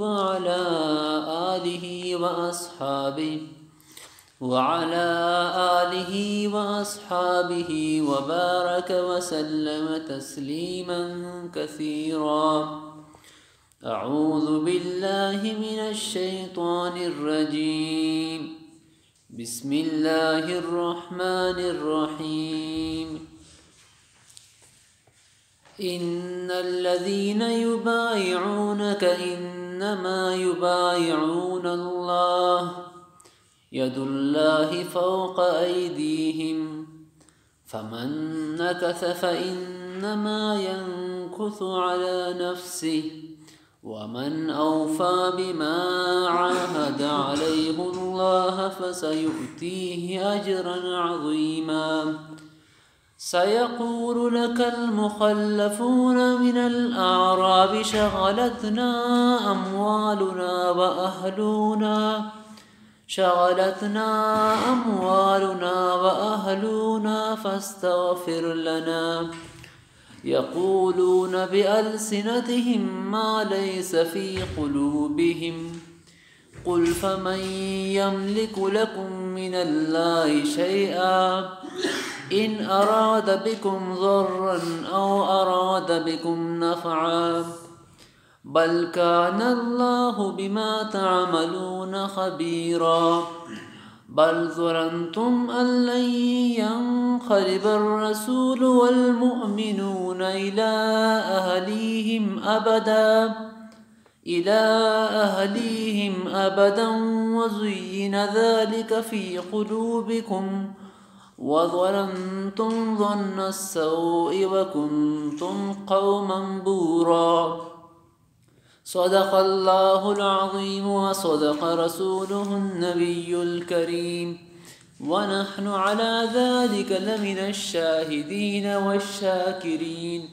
وعلى آله وأصحابه وبارك وسلم تسليما كثيرا. أعوذ بالله من الشيطان الرجيم. بسم الله الرحمن الرحيم. إن الذين يبايعونك إنما يبايعون الله يد الله فوق أيديهم فمن نكث فإنما ينكث على نفسه ومن أوفى بما عاهد عليه الله فسيؤتيه أجرا عظيما. سيقول لك المخلفون من الأعراب شغلتنا أموالنا وأهلنا فاستغفر لنا. يقولون بألسنتهم ما ليس في قلوبهم. قل فمن يملك لكم من الله شيئا إن أراد بكم ضرا أو أراد بكم نفعا بل كان الله بما تعملون خبيرا. بل ظننتم أن لن ينقلب الرسول والمؤمنون إلى أهليهم أبدا وزين ذلك في قلوبكم وظننتم ظن السوء وكنتم قوما بورا. صدق الله العظيم وصدق رسوله النبي الكريم ونحن على ذلك لمن الشاهدين والشاكرين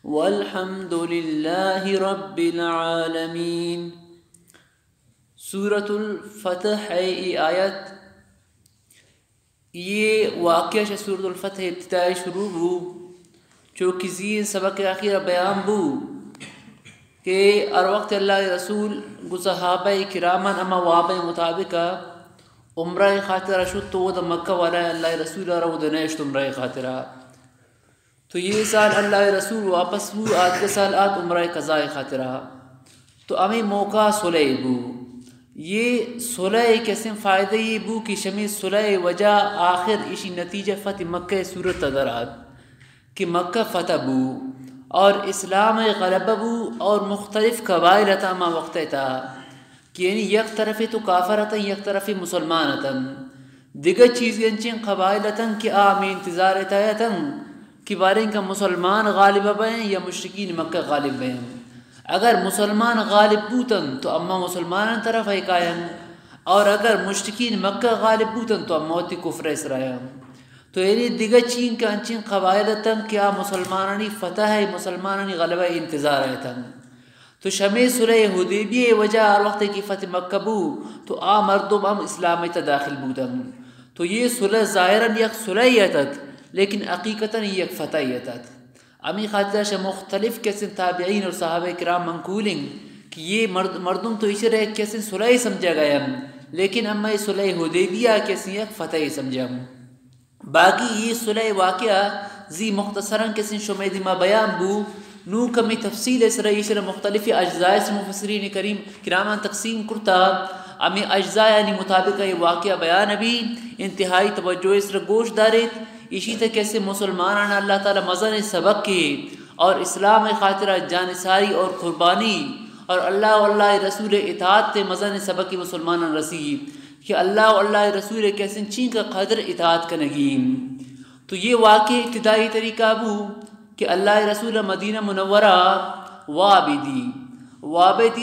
والحمد لله رب العالمين. سورة الفتح آیت یہ واقعہ سورة الفتح ابتدائی شروع بو چونکہ زیر سبق اخیر بیان بو کہ ار وقت اللہ رسول گو صحابہ کرامن اما وابع مطابقہ عمرہ خاطرہ شد تو دا مکہ والا اللہ رسول رو دا نیشت عمرہ خاطرہ. تو یہ سال اللہ رسول واپس بو آج کے سال آت عمرہ قضاء خاطرہ. تو امی موقع صلح بو. یہ صلح قسم فائدہ یہ بو کہ شمی صلح وجہ آخر اسی نتیجہ فتح مکہ صورت درات کہ مکہ فتح بو اور اسلام غلبہ بو اور مختلف قبائل تا ما وقت تا کہ یعنی یک طرف تو کافرتا یک طرف مسلمانتا دیگر چیز انچین قبائلتا کہ آمی انتظار تایتا کہ باریں کا مسلمان غالب بہیں یا مشرکین مکہ غالب بہیں. اگر مسلمان غالب بوتن تو اما مسلمان طرف ایکائیں اور اگر مشرکین مکہ غالب بوتن تو اما ہوتی کفر اسرائیم. تو یعنی دیگر چین کا انچین قبائلتا کیا مسلمانانی فتح ہے مسلمانانی غلبہ انتظار ہے تن. تو شمی صلح حدیبیہ وجہ ہر وقت کی فتح مکہ بو تو مردم ہم اسلامی تا داخل بودن. تو یہ صلح ظاہراً یک صلحیتت لیکن حقیقتاً یک فتحیتت. امی خاطرہ مختلف قسم تابعین اور صحابہ کرام منقولیں کہ یہ مردم تو اس رہے قسم صلح سمجھا گیا لیکن اما یہ صلح حدیبیہ قسم یک فتح سمجھا. باقی یہ صلح واقعہ زی مختصراً کسی شمید ما بیان بو نو کمی تفصیل اس رہی شرح مختلف اجزاء سے مفسرین کریم کرامان تقسیم کرتا. امی اجزاء یعنی مطابق یہ واقعہ بیان ابھی انتہائی توجہ اس رہ گوش دارت اسی تک کیسے مسلمانان اللہ تعالی مزن سبق کی اور اسلام خاطرہ جانساری اور قربانی اور اللہ واللہ رسول اطاعت تے مزن سبق کی مسلمانان رسی کہ اللہ واللہ رسول کیسے چین کا قدر اطاعت کنگیم. تو یہ واقع ابتدائی طریقہ بو کہ اللہ رسول مدینہ منورہ وابدی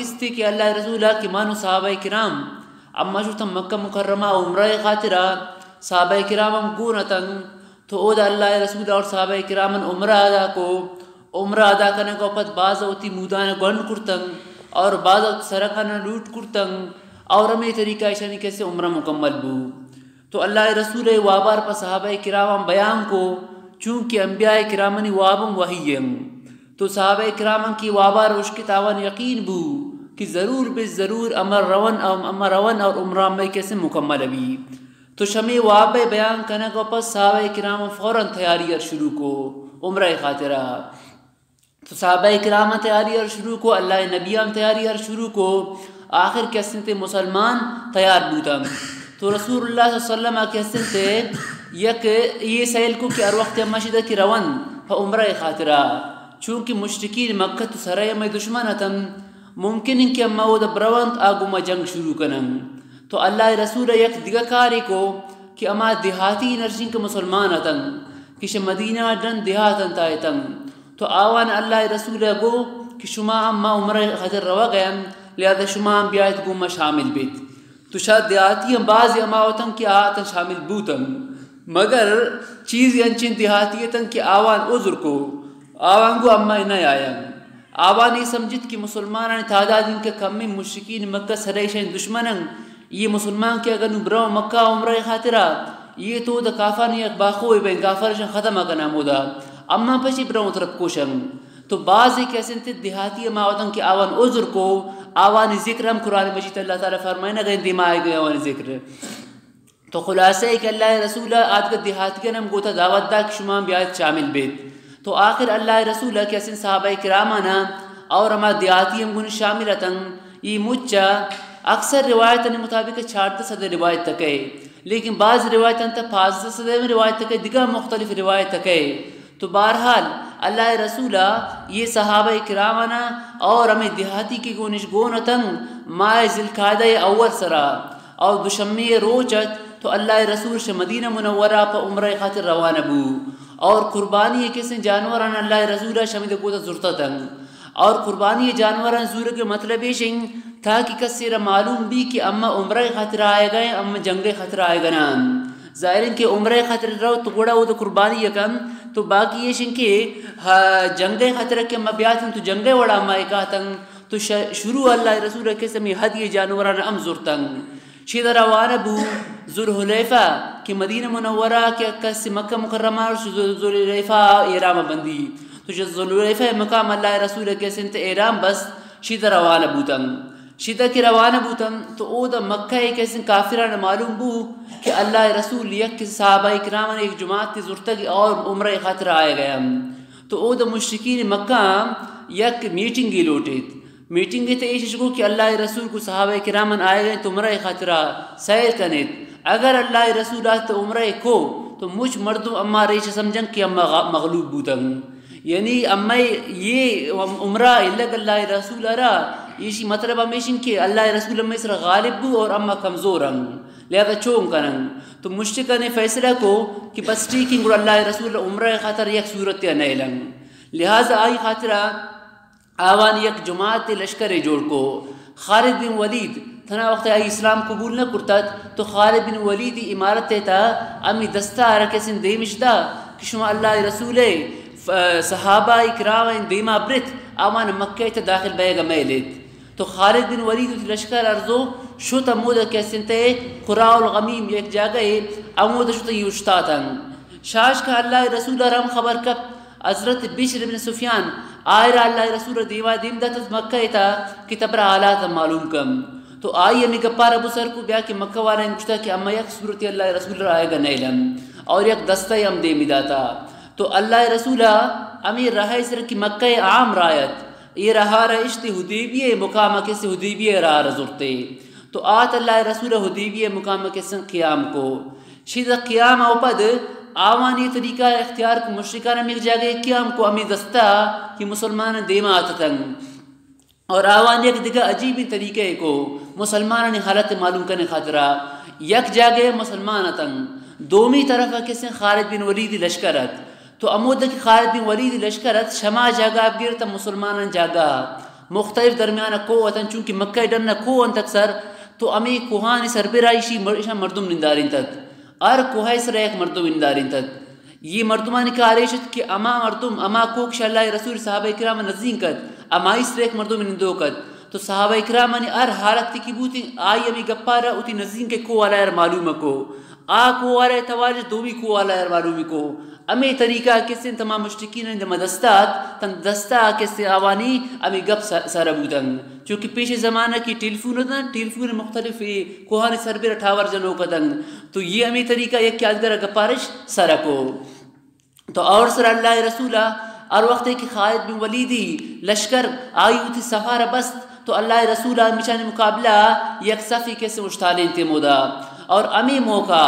اس تھے کہ اللہ رسول کی مانو صحابہ کرام اما شو تم مکہ مکرمہ عمرہ خاطرہ صحابہ کرام گونتاً تو او دا اللہ رسول اور صحابہ کرام عمرہ ادا کرنے کو پت بعض ہوتی مودان گن کرتن اور بعض سرکان لوٹ کرتن اور ہمیں طریقہ اشانی کیسے عمرہ مکمل بو. تو اللہ رسول وابار پر صحابہ کرام بیان کو چونکہ انبیاء کرامنی وابم وحیم تو صحابہ کرام کی وابار اس کی تاوان یقین بو کہ ضرور بے ضرور امر رون اور عمرہ میں کیسے مکمل ابھی. تو شمی واقع بیان کرنے کو پس صحابہ کرام فوراً تیاری اور شروع کو عمرہ خاطرہ. تو صحابہ کرام تیاری اور شروع کو، اللہ نبیان تیاری اور شروع کو، آخر کیسن تے مسلمان تیار بودم. تو رسول اللہ صلی اللہ علیہ وسلم کیسن تے یک یہ سیل کو کہ ار وقت مشدہ کی رون عمرہ خاطرہ، چونکہ مشرکین مکہ تو سرائے میں دشمنتم ممکن ان کہ اما وہ برونت آگو ما جنگ شروع کنن. تو اللہ رسول یک دیگا کاری کو کہ اما دیہاتی نرشن کے مسلمان اتن کش مدینہ جن دیہاتن تایتن. تو آوان اللہ رسول گو کہ شما اما عمرہ خاطر روا گئے لہذا شما بیایت گو ما شامل بیت. تو شاید دیہاتی ہم بعض اما ہوتن کہ آتن شامل بوتن، مگر چیز انچین دیہاتیتن کہ آوان عذر کو آوان گو اما انہیں آیا. آوان یہ سمجھت کہ مسلمان تعداد ان کے کم میں مشرکین مکہ سریشن دشمنن یہ مسلمان کے اگر نبرو مکہ عمرہ خاطرہ یہ تو دا کافر نہیں باخوئی بین کافرشن ختم اگنا مودا اما پشی برو طرف کوشن. تو بعض ایک ایسے دیہاتی اما وطن کہ آوان عذر کو آوان ذکر ہم قرآن مجید اللہ تعالیٰ فرمائنا گئے دماغ گئے آوان ذکر. تو خلاصہ ہے کہ اللہ رسول آج کا دیہاتی کا نام گوتا دعوت دا کہ شما بیایت شامل بیت. تو آخر اللہ رسول کے اسن صحابہ کرامانا اور ہما دیہاتی ہم گن شاملتاً یہ مجھا اکثر روایتاً مطابق 400 روایت تک ہے، لیکن بعض روایتاً تا 500 میں روایت تک ہے، دیگر مختلف روایت تک ہے. تو بہرحال اللہ رسول یہ صحابہ کرامانا اور ہمیں دیہاتی کی گونش گونتاً ماہ ذوالقعدہ اول سرا اور دوشمی روچت تو اللہ رسول سے مدینہ منورہ پا عمرہ خاطر روانہ بو. اور قربانی کسی جانوران اللہ رسول شمید کوتا زرتتاً، اور قربانی جانوران زور کے مطلب شنگ تاکہ کسی را معلوم بھی کہ اما عمرہ خاطر آئے گئے اما جنگ خاطر آئے گا نام. ظاہرین کہ عمرہ خاطر رو تو گوڑا وہ تو قربانی یکم، تو باقی یہ شنگ کہ جنگ خاطر کے اما بیاتن تو جنگ وڑا اما ایکاتن. تو شروع اللہ رسول کے سمی حدی جانوران ام زرتن شید روانہ بو ذوالحلیفہ کہ مدینہ منورہ کے کسی مکہ مکرمہ اور ذوالحلیفہ ایرام بندی. تو جو ذوالحلیفہ مقام اللہ رسول کے سنت ایرام بس شید روانہ بوتن شیدہ کی روانہ بوتن. تو او دا مکہ ایک ایسے کافران معلوم بو کہ اللہ رسول یک صحابہ اکرام ایک جماعت تی زرتگی اور عمرہ خاطر آئے گیا. تو او دا مشرکین مکہ یک میٹنگی لوٹیت. میٹنگی تے ایشش کو کہ اللہ رسول کو صحابہ کرامن آئے گئے تو عمرہ خاطرہ سیر کنیت. اگر اللہ رسول آت عمرہ کو تو مجھ مردم اما ریش سمجھن کہ اما مغلوب بوتن، یعنی اما یہ عمرہ اللہ رسول را یہ مطلب ہمیشن کہ اللہ رسول میں سر غالب بو اور اما کمزور ہم لہذا چون کنن. تو مشرکہ نے فیصلہ کو کہ بس ٹھیک ہے اللہ رسول عمرہ خاطر یک صورت یا نیلن. لہذا آئی خاطرہ آوان یک جماعت لشکر جوڑ کو. خالد بن ولید تھنا وقت آئی اسلام قبول نہ کرتا تو خالد بن ولید امارت تا امی دستہ رکھے سن دیمش دا کہ شما اللہ رسول صحابہ اکرام دیما برت آوان مکہ تا داخل بے گا میلید. تو خالد بن ولید لشکر ارزو شوتا مودا کیسن تے قراء الغمیم ایک جاگہ امودا شوتا یوشتاتاً شاش کا اللہ رسول رم خبر کب حضرت بشر بن سفیان آئرہ اللہ رسول دیوا دیم داتت مکہ تا کہ تبرا حالات معلوم کم. تو آئی امی گپار ابو سر کو بیا کہ مکہ والا انچتا کہ اما یک صورت اللہ رسول آئے گا نیلم اور یک دستہ ہم دیمی داتا. تو اللہ رسول امی رہا سر کی مکہ عام رایت یہ رہا رہشتی حدیبیہ مقامہ کسی حدیبیہ رہا رزورتے. تو آت اللہ رسول حدیبیہ مقامہ کسی قیام کو شید قیام اوپد آوانی طریقہ اختیار کو مشرکان مل جاگے قیام کو امی دستہ کہ مسلمان دیما آتتن اور آوانی ایک دیگا عجیبی طریقے کو مسلمان نے حالت معلوم کرنے خاطرہ یک جاگے مسلمان آتن دومی طرف کسی خالد بن ولید لشکرت. تو امود کی خالد بن ولید لشکرت شما جاگا اب گرتا مسلمان جاگا مختلف درمیان قوتاً چونکہ مکہ ڈرنا قوان تکسر. تو امی کوہانی سربرائشی مردم نندارین تک اور کوہائی سر ایک مردم نندارین تک یہ مردمانی کا علیشت کہ اما مردم اما کوکش اللہ رسول صحابہ اکرام نزدین کت اما اس طرح ایک مردم نندو کت. تو صحابہ اکرام ار حالت کی بوتی آئی امی گپارا اتی نزدین کے کو علیہ معلوم کو کو والے تواج دومی کو والا اروارومی کو امی طریقہ کسی تمام مشرکین اند مدستات تن دستا کسی آوانی امی گپ سارا بودن چونکہ پیش زمانہ کی ٹیلیفون مختلف کوہانی سربیر ٹھاور جنوں کدن تو یہ امی طریقہ یک یادگر گپارش سارا کو تو اور سر اللہ رسولہ اور وقت کہ خالد بن ولیدی لشکر آئی ہوتی سفار بست تو اللہ رسولہ مشان مقابلہ یک صفی کیسے مشتالین تے مودا اور امی موقع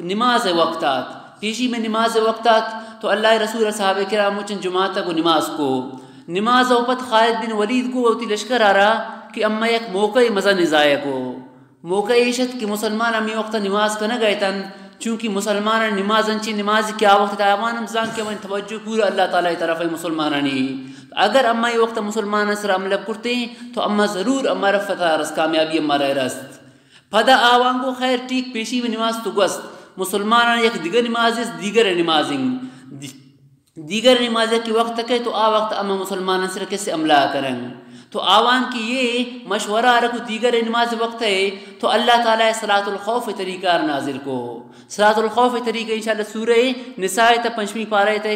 نماز وقتات پیشی میں نماز وقتات تو اللہ رسول صحابہ کرام چن جماعت کو نماز کو نماز اوپت خالد بن ولید کو ہوتی لشکر آ رہا کہ اما یک موقع مزہ نزائے کو موقع عیشت کہ مسلمان امی وقت نماز کا نہ گئے تن چونکہ مسلمان نماز انچی نماز کیا وقت آوان امزان کے من توجہ پورا اللہ تعالیٰ طرف مسلمانانی اگر اما یہ وقت مسلمان سر عمل کرتے ہیں تو اما ضرور اما رفتہ رس کامیابی اما رست پدا آوان کو خیر ٹھیک پیشی میں نماز تو گست مسلمان یک دیگر نماز دیگر نماز کی وقت تک تو آ وقت اما مسلمان سر کیسے عملہ کریں تو آوان کی یہ مشورہ رکھو دیگر نماز وقت ہے تو اللہ تعالیٰ صلاۃ الخوف طریقہ نازل کو صلاۃ الخوف طریقہ انشاءاللہ سورہ نساء تا 5ویں پارے تے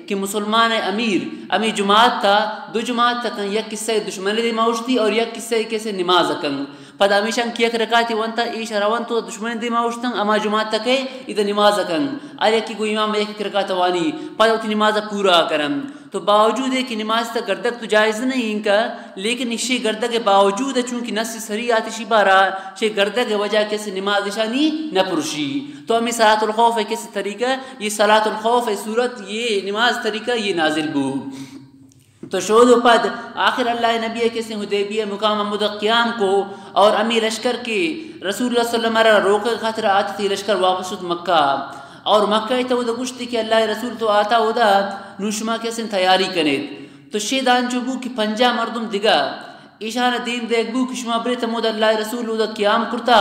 کہ مسلمان امی جماعت تا دو جماعت تک یک قصہ دشمن دی موشتی اور یک قصہ کیسے نماز کن پدا ہمیشہ کی ایک رکعت وانتا ایش روان تو دشمن دی موشتن اما جماعت تک ادھر نماز کن ارے کی کوئی امام ایک رکعت وانی پدا تی نماز پورا کرن تو باوجود ہے کہ نماز تک گردک تو جائز نہیں ان کا لیکن اسی گردک کے باوجود چونکہ نص صریح آتشی بارا شی گردک کے وجہ کیسے نماز شانی نہ پرشی تو ہمیں صلاۃ الخوف ہے کس طریقہ یہ صلاۃ الخوف ہے صورت یہ نماز طریقہ یہ نازل بو تو شود و پد آخر اللہ نبی کسی حدیبیہ مقام محمود قیام کو اور امی لشکر کے رسول اللہ صلی اللہ علیہ وسلم روکے خاطر آتی تھی لشکر واپس مکہ اور مکہ تو وہ گشتی کہ اللہ رسول تو آتا ہودا نوشما کیسے تیاری کرے تو شیدان جو بو کہ پنجا مردم دگا ایشان دین دیکھ بو کہ شما برے تمود اللہ رسول ہودا قیام کرتا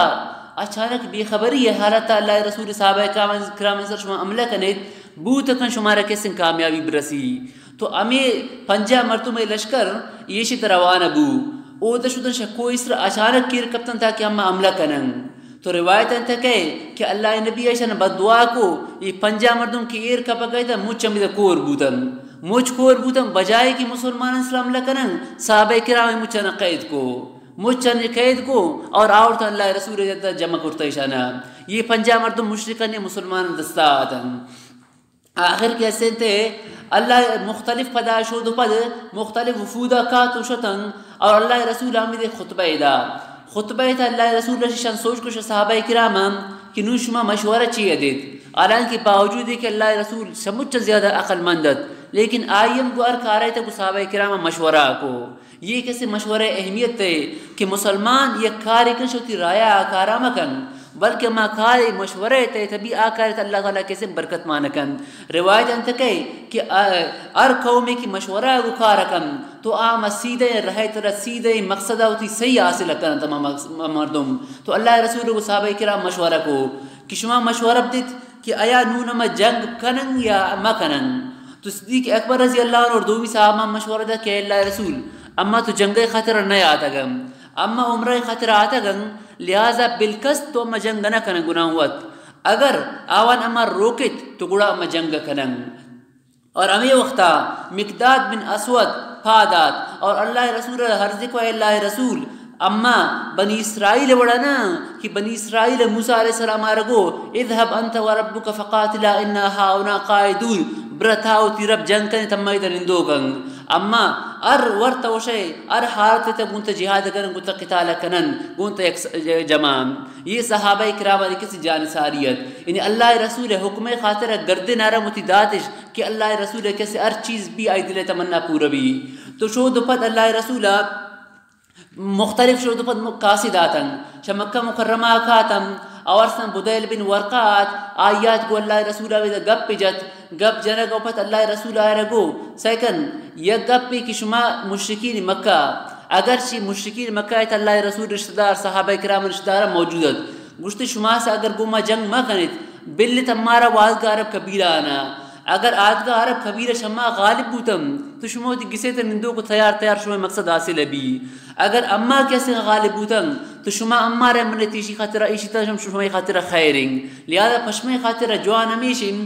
اچانک بے خبری ہے حالت اللہ رسول صحابہ کرام سر شما عملہ کرے بو تکن شمارا کیسے کامیابی برسی تو امی پنجا مردم لشکر یہ شی روانہ بو او دشودن شکو اسر اچانک کیر کپتن تھا کہ ہم عملہ کنن تو روایت انت کہ اللہ نبی ایشان بدعا کو یہ پنجا مردم کی ایر کا پکائی تھا مجھ چمیدہ کور بوتن بجائے کہ مسلمان اسلام لکنن صحابہ کرام مجھن قید کو اور آورتا اللہ رسول جمع کرتا ایشانا یہ پنجا مردم مشرکن مسلمان دستاتن آخر کیسے تھے اللہ مختلف پدا شود پد مختلف وفودہ کا تو شتن اور اللہ رسول آمید خطبہ تھا اللہ رسول شان سوچ کو صحابہ کرام کہ نو شما مشورہ چیئے دیت حالانکہ باوجود ہے کہ اللہ رسول سمجھ زیادہ عقل مندت لیکن آئیم کو ارکارے تھے کہ صحابہ کرام مشورہ کو یہ کیسے مشورہ اہمیت ہے کہ مسلمان یہ کاری کن شوتی رایا آکارا مکن بلکہ ما کاری مشورہ تے تبھی آکارت اللہ تعالیٰ کیسے برکت مانکن روایت انت کہ ار قومی کی مشورہ کو کارکن تو آم سیدھے رہے ترہ سیدھے مقصدہ ہوتی صحیح حاصل کرن تمام مردم تو اللہ رسول کو صحابہ کرام مشورہ کو کہ شما مشورہ بدت کہ آیا نونما جنگ کنن یا ما کنن تو صدیق اکبر رضی اللہ عنہ اور دومی صحابہ مشورہ دا کہ اللہ رسول اما تو جنگ خطر نہیں آتا گم اما عمرہ خطر آتا گم لہذا بالکست تو اما جنگ نہ کنن گناہ وقت اگر آوان اما روکت تو گڑا اما جنگ کنن اور امی وقتا مقداد بن اسود پادات اور اللہ رسول ہر ذکو اللہ رسول اما بنی اسرائیل بڑھنا کہ بنی اسرائیل موسیٰ علیہ السلام آرگو اذهب انت وربک فقاتلا انا ہاؤنا قائدون برتاو تی رب جنگ کرنے تمہی در اندو گنگ اما ار ورطا وشے ار حالت تا گونتا جہاد کرن گونتا قتال کنن گونتا ایک جمان یہ صحابہ کرام علیہ کسی جانساریت یعنی اللہ رسول حکم خاطر گردے نارا متداتش کہ اللہ رسول کیسے ار چیز بھی آئی دل تمنا پورا بھی تو شود پت اللہ رسول مختلف شود پت قاصد آتن مکہ مکرمہ کاتم اور سن بدیل بن ورقات آیات کو اللہ رسول گپ پجت گپ جنگ پت اللہ رسول رگو سیکن یک گپ پی کہ شما مشرکین مکہ اگرچہ مشرکین مکہ ایت اللہ رسول رشتہ دار صحابہ کرام رشتہ دار موجودت گشت شما سے اگر گوما جنگ ما کنت بلت ہمارا وادگا عرب کبیرہ آنا اگر آدگا عرب کبیرہ شما غالب بوتم تو شما ہوتی کسی تر نندو کو تیار شما مقصد حاصل ہے بھی اگر اما کیسے غالب بوتم تو شما امارا من تیشی خاطر ایشی تا شما خاطر خیرین لہذا پشمے خاطر جوان ہمیشن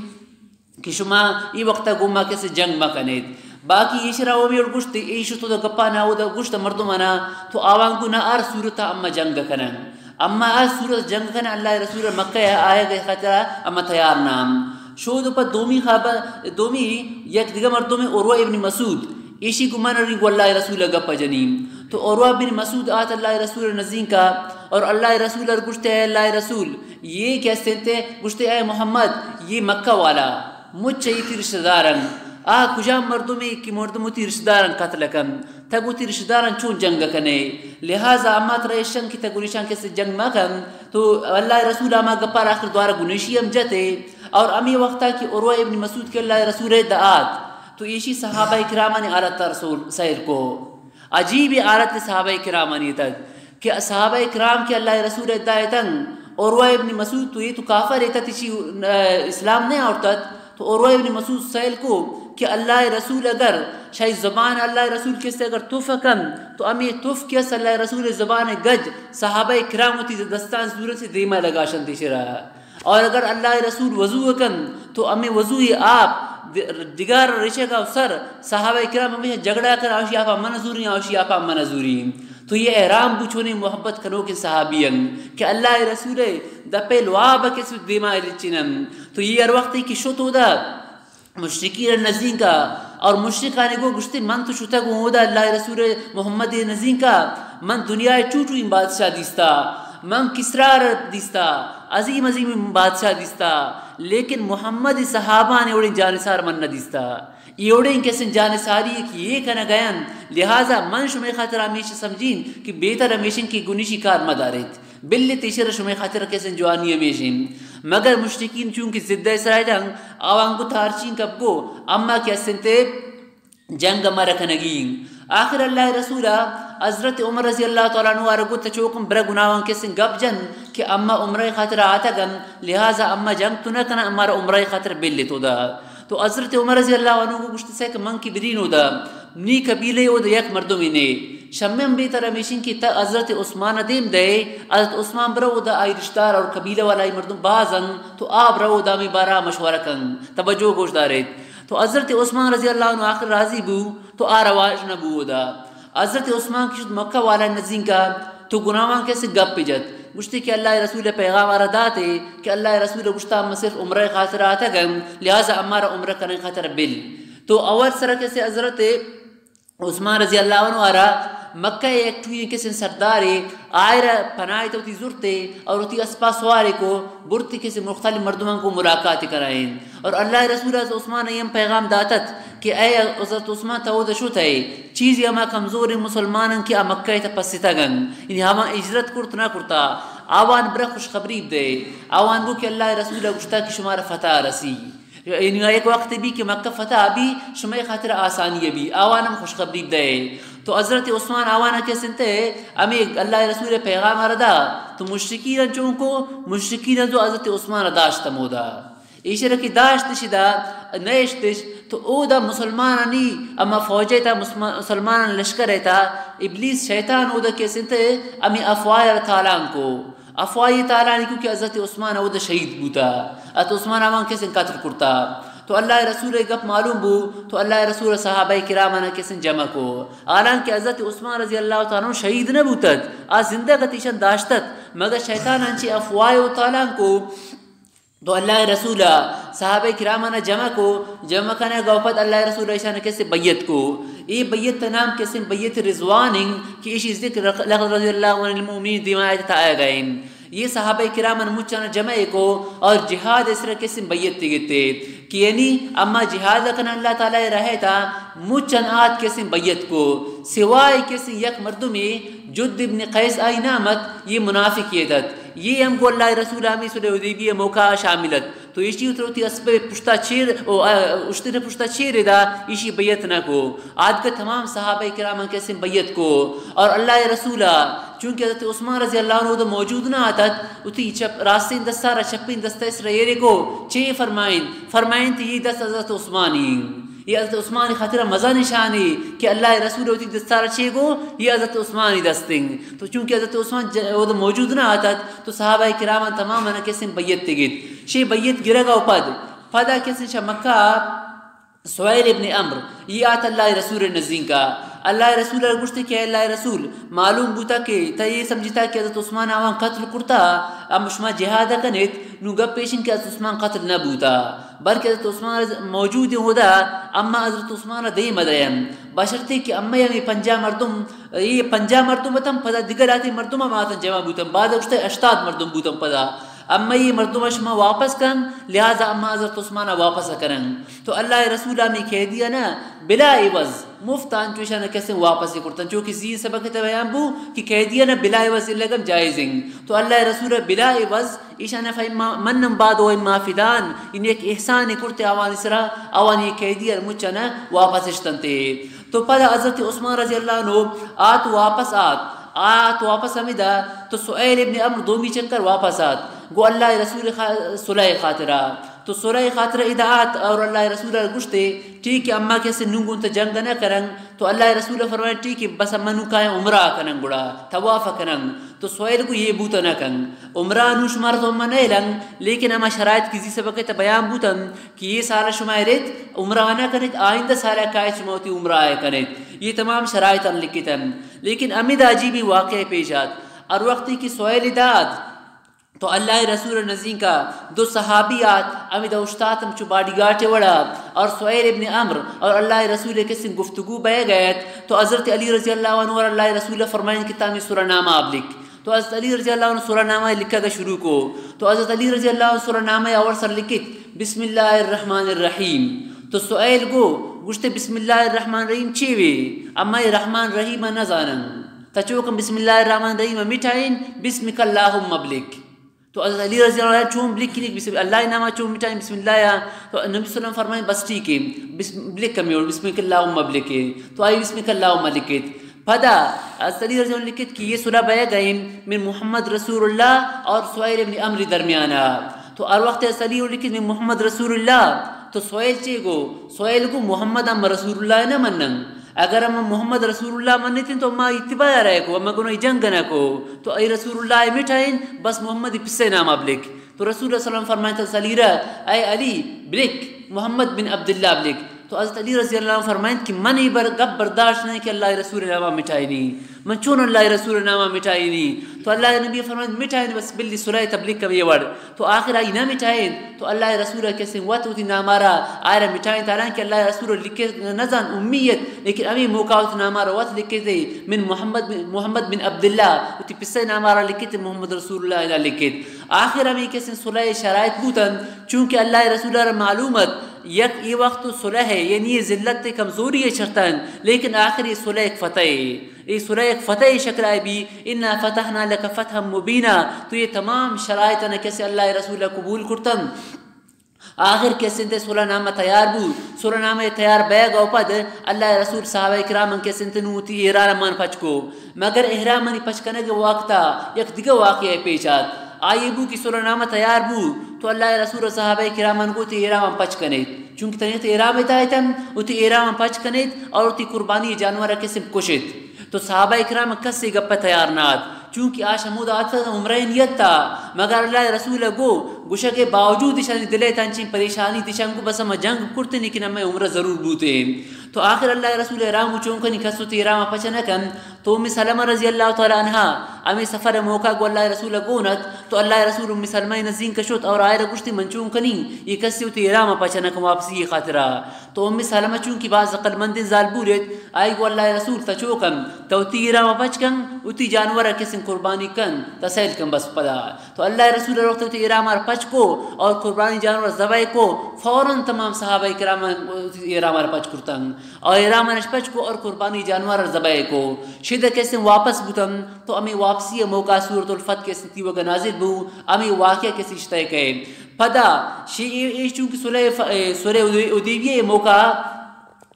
کہ شما ای وقتا گما کیسے جنگ مکنید باقی ایشرا اومی اور گشت ایشو تو دا گپا ناو دا گشت مردمانا تو آوانگو نا ار صورتا اما جنگ کنن اما ار صورت جنگ کنن اللہ رسول مکہ آئے گئے خاطر اما تیار نام شود پر دومی یک دیگه مردم عروہ ابن مسعود ایشی گمان رنگ اللہ رسول گپا جنیم تو عروہ بن مسعود آت اللہ رسول نزین کا اور اللہ رسول گشتے اے اللہ رسول یہ کیسے تھے گشتے اے محمد یہ مکہ والا مجھ چاہیے تھی رشتہ دارن کجا مردمی کی مردمو تی رشتہ دارن قتل کن تگو تی رشتہ دارن چون جنگ کنے لہذا اما تریشن کی تگو نشان کیسے جنگ مکن تو اللہ رسول اما گپار آخر دوارا گنشی ہم جتے اور امی وقتا کی عروہ ابن مسعود کے اللہ رسول دعات تو ایشی صحابہ کرامانی آلت رسول سیر کو عجیب آلت صحابہ کرامانی تک کہ صحابہ کرام کے اللہ رسول دعاتن عروہ ابن مسعود تو یہ تو کافر رہتا تیشی اسلام نہیں آورتت تو عروہ ابن مسعود سائل کو کہ اللہ رسول اگر شاہی زبان اللہ رسول کس سے اگر توف کن تو امی توف کس اللہ رسول زبان گج صحابہ کرام ہوتی دستان ضرورت سے دیمہ لگا شنتی شرا اور اگر اللہ رسول وضو کن تو امی وضوی آپ دیگر رشے کا سر صحابہ کرام ہمیشہ جگڑا کر آوشی آپا منظوری آوشی آپا منظوری تو یہ احرام بچونے محبت کنو کے صحابین کہ اللہ رسول دا پہلواب کسی دیمہ رچنن تو یہ ہر وقت کی شتو دا مشرکین نزین کا اور مشرکانے کو گشتے من تو شتا کو ہودا اللہ رسول محمد نزین کا من دنیا چوٹو ان بادشاہ دیستا من کسرار دیستا عظیم عظیم بادشاہ دیستا لیکن محمد صحابہ نے اوڑیں جانسار من نہ دیستا یہ اوڑیں کیسے جانساری ہے کہ یہ کنا گیان لہذا من شمی خاطر ہمیشہ سمجھین کہ بہتر ہمیشن کی گنیشی کار مدارت بلی تیشر شمی خاطر کیسے جوانی ہمیشن مگر مشرکین چونکہ زدہ اسرائیل جنگ آوانگو تارچین کب گو اما کیسے تے جنگ اما رکھنگین آخر اللہ رسولہ حضرت عمر رضی اللہ تعالیٰ عنہ آرگو تچوکم برا گناہوں کیسے گب جن کہ اما عمرہ خاطر آتا گن لہذا اما جنگ تو نہ کنا امارا عمرہ خاطر بلی تو دا تو حضرت عمر رضی اللہ عنہ کو گشت سے کہ من کی برین ہو دا نی قبیلے ہو دا یک مردمی نے شمم بیتر ہمیشن کی تا حضرت عثمان دیم دے حضرت عثمان برو دا آئی رشتار اور قبیلہ والا آئی مردم بازن تو آپ رو دا می بارا مشورہ کن توجہ گوش دارت تو حضرت عثمان رضی اللہ عنہ آخر راضی بو تو آرواش نبو دا حضرت عثمان کی شد مکہ والا نزین کا تو گناہاں کیسے گپ پجت گشتے کہ اللہ رسول پیغام آرداتے کہ اللہ رسول گشتا ہم صرف عمرہ خاطر آتا گم لہذا ہمارا عمرہ کرنے خاطر بل تو اول سرہ کیسے حضرت عثمان رضی اللہ عنہ آرہ مکہ ایک ٹوئی کسی سردارے آئرہ پناہی تو تی زورتے اور تی اسپا سوارے کو برتی کسی مختلف مردمان کو ملاقات کرائیں اور اللہ رسول عثمان ایم پیغام داتت کہ اے حضرت عثمان تاود شو تھے چیزی اما کمزور مسلمانن کی مکہ تا پسیتا گن یعنی ہما اجرت کرت نہ کرتا آوان برا خوشخبری دے آوان گو کہ اللہ رسول گشتا کی شمار فتح رسی یعنی ایک وقت بھی کہ مکہ فتح بھی شمع خاطر آسانی بھی آوانم خوشخبری دے تو حضرت عثمان آوانا کے سنتے امی اللہ رسول پیغام ردا تو مشرکین چونکو مشرکین جو حضرت عثمان داشت مودا ایشرا کی داشت شدا نیشتش تو او دا مسلمانانی اما فوجی تا مسلمان لشکر تا ابلیس شیطان او دا کے سنتے امی افوائی تعالان کو افوائی تعالیٰ نے کیونکہ حضرت عثمان او دا شہید بوتا حضرت عثمان آوان کیسے قتل کرتا تو اللہ رسول گپ معلوم بو تو اللہ رسول صحابہ کرامانا کیسے جمع کو حالانکہ حضرت عثمان رضی اللہ تعالیٰ شہید نہ بوتت آج زندہ گتیشن داشتت مگر شیطان انچی افوائی و تعالیٰ کو تو اللہ رسول صحابہ کرامانا جمع کو جمع کرنے گوپت اللہ رسول عیشان کیسے بیت کو یہ بیت نام کیسے بیت رضوان کہ اسی ذکر لقد رضی اللہ عنہ المؤمنین دیمائیت تا آئے گئے یہ صحابہ کرامن مچانا جمع کو اور جہاد اس طرح کیسے بیت تگتے کہ یعنی اما جہاد کن اللہ تعالیٰ رہے تھا مچن آت کیسے بیت کو سوائے کیسے یک مردمی جد ابن قیس آئی نامت یہ منافق یہ دت یہ ہم کو اللہ رسول ہمیں صلح حدیبیہ موقع شاملت تو اسی اتروتی اسبہ پشتا چیر اشتر پشتا چیر دا اسی بیت نہ کو آج کا تمام صحابہ کرام کیسے بیت کو اور اللہ رسول چونکہ حضرت عثمان رضی اللہ عنہ تو موجود نہ آتت اتی راستین دستارہ چپین دستہ اس رہے کو چے فرمائن تو یہ دست حضرت عثمانی یہ حضرت عثمان خاطرہ مزہ نشانی کہ اللہ رسول ہوتی دستار چھے گو یہ حضرت عثمانی دستنگ. تو چونکہ حضرت عثمان موجود نہ آتا تو صحابہ کرام تمام انا کسی بیت تگید شی بیت گرگا و پدا کسی شا مکہ سہیل ابن عمر یہ آتا اللہ رسول نزدین کا. اللہ رسول گوشتے کہ اللہ رسول معلوم بوتا کہ تا یہ سمجھتا کہ حضرت عثمان آوان قتل کرتا ام شما جہاد کنیت نو گپ پیشن کہ حضرت عثمان قتل نہ بوتا بلکہ حضرت عثمان موجود ہودا اما حضرت عثمان دے مدیم بشرتے کہ اما یہ 50 مردم یہ 50 مردم بتم پدا دیگر آتی مردم ہم آتن جمع بوتم بعد گوشتے 80 مردم بوتم پدا اما یہ مردم شما واپس کن لہذا اما حضرت عثمان واپس کرن. تو اللہ رسول ہمیں کہہ دیا نا بلا عوض مفتان چوشا نہ کیسے واپس کرتن چونکہ زین سبق بیان بو کہ کہہ دیا نا بلا عوض لگم جائزنگ. تو اللہ رسول بلا عوض ایشانہ فیما منم بعد و اما فدان ان ایک احسان کرتے آوان سرا آوان یہ کہہ دیا مجھا نا واپس اشتنتے. تو پہلا حضرت عثمان رضی اللہ عنہ آت واپس ہمیدہ تو سہیل ابن عمر دومی چکر واپس آت گو اللہ رسول صلح خاطرہ. تو صلح خاطرہ ادعات اور اللہ رسول گشتے ٹھیک ہے اما کیسے نونگون تا جنگ نہ کرن. تو اللہ رسول فرمائے ٹھیک ہے بس اما نو کائیں عمرہ کنن گڑا طواف کنن. تو سہیل کو یہ بوتا نہ کن عمرہ نو شمار تو اما نہیں لنگ لیکن اما شرائط کسی سبق تا بیان بوتن کہ یہ سارا شمائرت عمرہ نہ کنیت آئندہ سارا قائد شماوتی عمرہ آئے کنیت یہ تمام شرائط ان لکھتن. لیکن امید عجیبی واقع پیشات اور وقتی کی سہیل داد تو اللہ رسول نزین کا 2 صحابیات امید اشتاتم چو باڈی گارٹے وڑا اور سہیل ابن عمر اور اللہ رسول کے سن گفتگو بہ گئے. تو حضرت علی رضی اللہ عنہ اور اللہ رسول فرمائیں کہ تامی سورہ نامہ آپ لکھ. تو حضرت علی رضی اللہ عنہ سورہ نامہ لکھا گا شروع کو. تو حضرت علی رضی اللہ عنہ سورہ نامہ اور سر لکھت بسم اللہ الرحمن الرحیم. تو سہیل گو گوشتے بسم اللہ الرحمن الرحیم چیوے اما رحمان رحیم نہ جانن تچوکم بسم اللہ الرحمن الرحیم مٹھائن بسمک اللہم مبلک. تو حضرت علی رضی اللہ عنہ چون بلک کی بسم اللہ نامہ چون مٹھائن بسم اللہ. تو نبی صلی اللہ علیہ وسلم فرمائیں بس ٹھیک ہے بلک کمی اور بسمک اللہم مبلک. تو آئی بسمک اللہم لکھت پدا حضرت علی رضی اللہ عنہ لکھت کہ یہ سورہ بہ گئیں من محمد رسول اللہ اور سہیل ابن عمر درمیانہ. تو اور وقت حضرت علی لکھت من محمد رسول اللہ تو سہیل کو محمد ام رسول اللہ نہ منن. اگر ہم محمد رسول اللہ منتے تو ما اتباع رہے کو اما گنو جنگ نہ کو. تو اے رسول اللہ مٹھائن بس محمد پسے نام ابلک. تو رسول اللہ صلی اللہ علیہ وسلم فرمائے علی اے علی بلک محمد بن عبداللہ بلک. تو حضرت علی رضی اللہ عنہ فرمائیں کہ من ہی گب برداشت نہیں کہ اللہ رسول نامہ مٹھائی نہیں من چون اللہ رسول نامہ مٹھائی نہیں. تو اللہ نبی فرمائیں مٹھائیں بس بلی سورہ تبلیغ کا یہ ورڈ. تو آخر آئی نہ مٹھائیں تو اللہ رسول کیسے وقت ہوتی نامارا آئرہ مٹھائیں تاران کہ اللہ رسول لکھے نزان امیت لیکن امی موقع ہوتی نامارا وقت لکھے تھے من محمد بن عبداللہ ہوتی پسے نامارا لکھے تھے محمد رسول اللہ لکھے. آخر امی کیسے صلح شرائط بوتن چونکہ اللہ رسول معلومت یک یہ وقت صلح ہے یعنی یہ ذلت کمزوری ہے شرطن لیکن آخر یہ صلح ایک فتح ہے. یہ صلح ایک فتح شکل ہے بھی انا فتحنا لک فتحا مبینہ. تو یہ تمام شرائط نے کیسے اللہ رسول قبول کرتن. آخر کیسے تے صلح نامہ تیار بو صلح نامہ تیار بیگ او پد اللہ رسول صحابہ کرام کیسے تے نوتی احرام من پچ کو مگر احرام من پچ کنے کے وقتا یک دیگه واقعہ پیشات آئی بو کی صلح نامہ تیار بو تو اللہ رسول صحابہ کرام کو تے احرام پچ کنے چونکہ تنیت احرام تایتن تے احرام پچ کنے اور تی قربانی جانور کیسے کشت. تو صحابہ کرام کسی گپ تیار نات چونکہ آج حمود آتا عمرہ نیت تا مگر اللہ رسول گو گوشہ کے باوجود شانی دلے تنچیں پریشانی تشان کو بس ہم جنگ کرتے لیکن ہمیں عمرہ ضرور بوتے. تو آخر اللہ رسول احرام چونکنی کسو تی احرام پچھنا کن تو ام سلمہ رضی اللہ تعالی عنہ امی سفر موقع گو اللہ رسول گونت تو اللہ رسول ام سلمہ نزین کشت اور آئر گشتی من چونکنی یہ کسی تی احرام پچھنا کن واپسی خاطرہ. تو ام سلمہ چونکی بعض عقل مند زال بورت آئی گو اللہ رسول تچوکم تو تی احرام پچ کن اتی جانور کسی قربانی کن تسیل کن بس پدا. تو اللہ رسول وقت تی احرام پچ کو اور قربانی جانور ذبح کو فوراً تمام صحابہ کرام احرام پچ کرتن اور احرام پچ کو اور قربانی جانور ذبح کو شدہ کیسے واپس بوتن. تو امی واپسی موقع سورۃ الفتح کیسے تی وگا نازل بو امی واقعہ کیسے اشتہ کہ پدا چونکہ صلح حدیبیہ موقع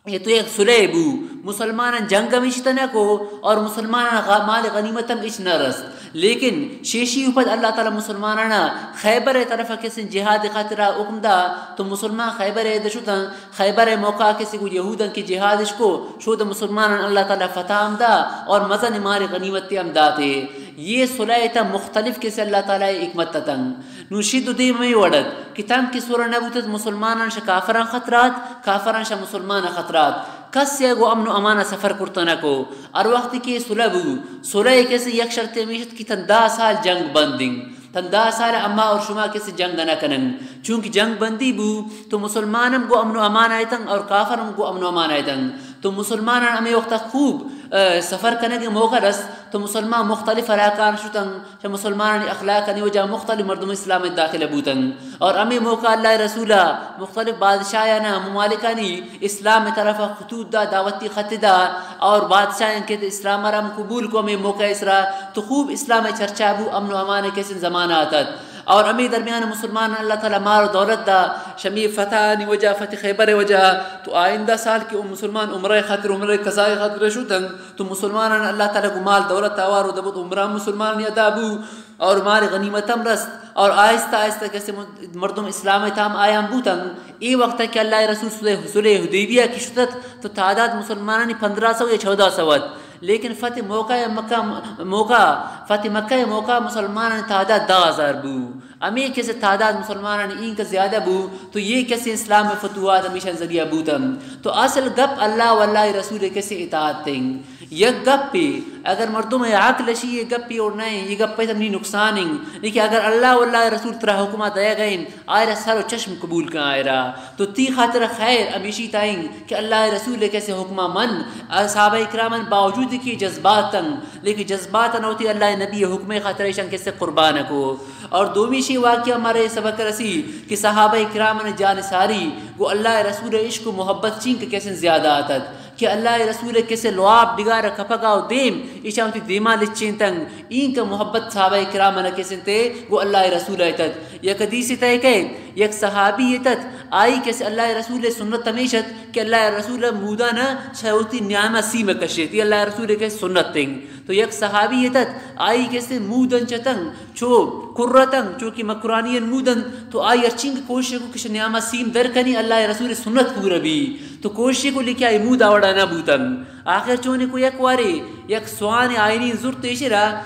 یہ تو ایک صلح بو مسلمان جنگ مشتنا کو اور مسلمان مال غنیمتم اچ نہ رست لیکن شیشی اوپر اللہ تعالی مسلمانانا خیبر طرف کسی جہاد خاطرہ حکم دا تو مسلمان خیبر دشتن خیبر موقع کسی کو یہودن کی جہادش کو شود مسلمان اللہ تعالی فتح دا اور مزن مال غنیمت ام داتے یہ صلح تا مختلف کسی اللہ تعالی حکمت تن نوشید دی میں وڑد کتاب کی سورہ نبوت مسلمانان ش کافران خطرات کافران ش مسلمان خطرات کس یا گو امن و امانہ سفر کرتنا کو اور وقت کی صلح بو صلح کیسے یک شرط میشت کی تن 10 سال جنگ بندنگ تن 10 سال اما اور شما کیسے جنگ نہ کنن چونکہ جنگ بندی بو تو مسلمانم گو امن و امان آیتن اور کافرم گو امن و امان آیتن تو مسلمانان ہمیں وقت خوب سفر کرنے کے موقع رس تو مسلمان مختلف علاقان شتن کہ مسلمان اخلاق نہیں وجہ مختلف مردم اسلام داخل بوتن اور ہمیں موقع اللہ رسولہ مختلف بادشاہانہ ممالکانی اسلام طرف خطوط دا دعوتی خط دا اور بادشاہ کے اسلام رم قبول کو ہمیں موقع اسرا تو خوب اسلام چرچا بو امن و امان کے زمانہ آتت اور امی درمیان مسلمان اللہ تعالی مار و دولت دا شمی فتح نی وجہ فتح خیبر وجہ تو آئندہ سال کی مسلمان عمرہ خاطر عمرہ قضاء خاطر شدن تو مسلمان اللہ تعالی کو مال دولت آوار و دبت عمرہ مسلمان یادابو اور مال غنیمتم رست اور آہستہ آہستہ کیسے مردم اسلام تام آیام بوتن ای وقت کہ اللہ رسول صلح حدیبیہ کی شدت تو تعداد مسلمانانی 1500 یا 1400 لیکن فتح مکہ موقع مسلمان تعداد 10,000 بو امیر کیسے تعداد مسلمان این کا زیادہ بو تو یہ کیسے اسلام میں فتوحات ہمیشہ ذریعہ بوتم تو اصل گپ اللہ واللہ رسول کیسے اطاعت تیں یک گپ پہ اگر مردم عقل شی یہ گپ پہ اور نہیں یہ گپ پہ تمہیں نقصان لیکن اگر اللہ واللہ رسول ترہ حکمات دیا گئیں آئرہ سر و چشم قبول کا آئرہ تو تی خاطر خیر امیشی تائیں کہ اللہ رسول کیسے حکمہ من صحابہ اکرامن باوجود کی جذباتاً لیکن جذباتاً ہوتی اللہ نبی حکم خاطر شان کیسے قربان کو اور دومی شی واقعہ ہمارے سبق رسی کہ صحابہ اکرامن جان ساری وہ اللہ رسول عشق و محبت چین کے کیسے زیادہ آتت کہ اللہ رسول کیسے لعاب ڈگار کپگا و دیم ایشانتی دیما لچین تنگ این کا محبت صحابہ اکرامن کیسے تے وہ اللہ رسول آیتت یک حدیث تے کہ یک صحابی ایتت آئی کیسے اللہ رسول سنت تمیشت کہ اللہ رسول مودا نہ چھوتی نعمہ سیم کشیتی اللہ رسول کے سنت تنگ تو یک صحابی ایتت آئی کیسے مودن چتنگ چو کرتنگ چونکہ مکرانین مودن تو آئی ارچنگ کوشش کو کش نعمہ سیم در کنی اللہ رسول سنت پورا بھی تو کوشش کو لکھا مودا وڑا نہ بوتن آخر چونے کو یک وارے یک سوان آئینی زورت اشرا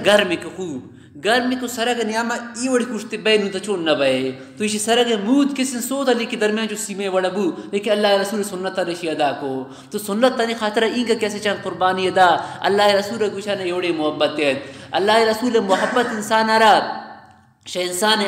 گرمی کو خوب گرمی کو سرگ نیامہ ایوڑی کشتے بینو تا چون نہ بائے تو اسی سرگ مود کسی سوتا لیکن درمیان جو سیمے وڑا بو لیکن اللہ رسول سنت رشی ادا کو تو سنت تانی خاطر این کا کیسے چاند قربانی ادا اللہ رسول گوشانے یوڑے محبت دیت اللہ رسول محبت انسان آرہ انسان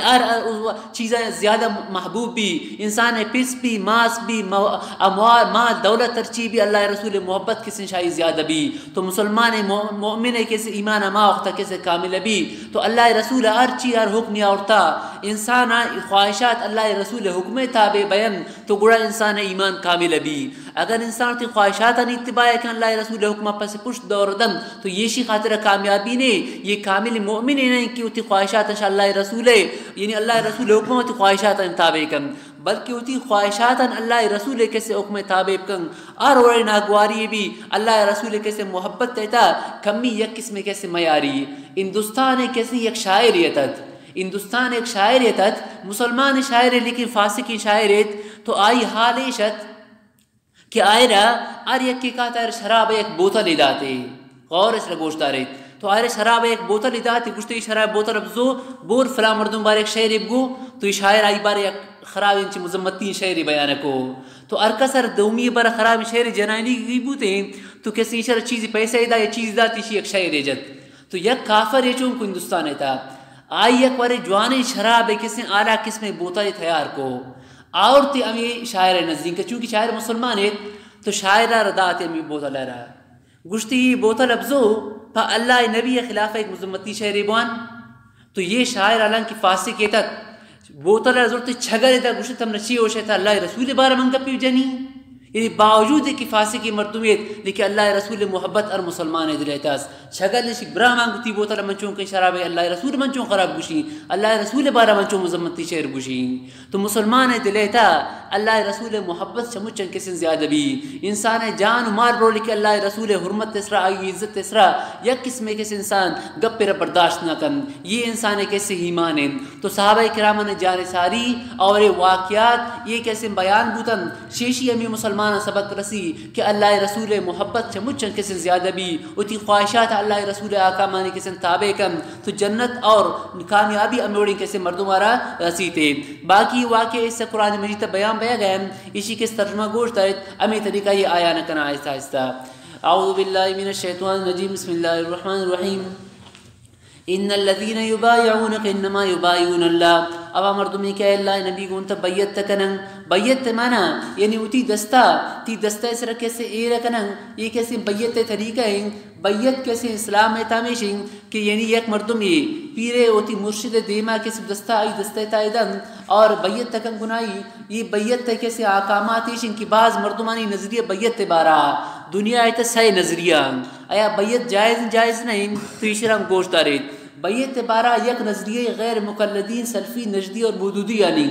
چیزیں زیادہ محبوب بھی انسان پس بھی ماس بھی اموال مال دولت ترچی بھی اللہ رسول محبت کسی شاہی زیادہ بھی تو مسلمان مومن کسی ایمان ما وقتا کسی کامل بھی تو اللہ رسول ہر چی ہر حکم آورتا انسان خواہشات اللہ رسول حکم تابع بیان تو گڑا انسان ایمان کامل بھی اگر انسان تی خواہشات اتباع کہ اللہ رسول حکم پس پشت دور دم تو یہ شی خاطر کامیابی نے یہ کامل مومن نہیں کہ تی خواہشات ان شاء اللہ رسول یعنی اللہ رسول حکم تی خواہشات تابع کن بلکہ تی خواہشات اللہ رسول کیسے حکم تابع کن اور اور ناگواری بھی اللہ رسول کیسے محبت تیتا کمی یک قسم کیسے معیاری ہندوستان کیسے ایک شاعریت ہندوستان ایک شاعریت مسلمان شاعر لیکن فاسقی شاعریت تو آئی حالیشت کہ آئرہ آر یک کی کہتا ہے شراب ایک بوتل اداتے غور اس لگوشتا رہی تو آئرہ شراب ایک بوتل اداتے گوشتے شراب بوتل ابزو بور فلا مردم بار ایک شعر ابگو تو یہ شاعر آئی بار ایک خراب انچی مزمتین شعر بیان کو تو ارکسر دومی بار خراب شعر جنائنی گئی بوتے تو کسی اشار چیزی پیسے ادا یا چیز دا تیشی ایک شعر جت تو یک کافر یہ چون کو ہندوستان تھا آئی ایک بار جوانی شراب کسی اعلیٰ قسم بوتل تیار کو اور تی امی شاعر نزدین کا چونکہ شاعر مسلمان ہے تو شاعرہ رداتے امی بوتل رہا گشتی بوتل ابزو پا اللہ نبی خلاف ایک مزمتی شاعر بوان تو یہ شاعر علام کی فاسق ہے تک بوتل ضرورت چھگر تھا گشت ہم نچی ہوشے تھا اللہ رسول بارہ منگا پیو جنی یعنی باوجود کہ فاسقی مردمیت لیکن اللہ رسول محبت اور مسلمان دلیتاس شگل نشی برا مانگتی بوتل منچوں کے شراب اللہ رسول منچوں خراب گوشی اللہ رسول بارہ منچوں مزمتی شعر گوشی تو مسلمان دلیتا اللہ رسول محبت چمچن کسن زیادہ بھی انسان جان مال رو لیکن اللہ رسول حرمت تسرا آئی عزت تسرا یک قسم کس انسان گپ پر برداشت نہ کن یہ انسان کیسے ایمان ہے تو صحابہ کرام نے جان ساری اور واقعات یہ کیسے بیان بوتن شیشی امی مسلمان سبق رسی کہ اللہ رسول محبت چمچن کسن زیادہ بھی اتی خواہشات اللہ رسول آقا مانی کسن تابع کن تو جنت اور کامیابی امیوڑی کیسے مردوں مارا رسی تھے باقی واقعہ اس سے قرآن مجید بیان بیا گئے اسی کے ترجمہ گوشت ہے امی طریقہ یہ آیا نہ کنا آہستہ آہستہ اعوذ باللہ من الشیطان الرجیم بسم اللہ الرحمن الرحیم ان الذين يبايعونك انما يبايعون الله ابا مردمی کہ اللہ نبی کو انت بیعت کنن بیعت مانا یعنی اتی دستا تی دستا اس رکھے سے اے رکنن یہ کیسے بیعت طریقہ ہے بیعت کیسے اسلام میں تامیشن کہ یعنی یک مردمی پیرے ہوتی مرشد دیما کیسے دستا آئی دستا تائیدن اور بیعت تکن گنائی یہ بیعت کیسے آقامات ایشن کی بعض مردمانی نظریہ بیعت بارا دنیا ایتا صحیح نظریہ آیا بیعت جائز نہیں تو اشرام گوشت دارید بیعت بارا یک نظریہ غیر مقلدین سلفی نجدی اور مودودی یعنی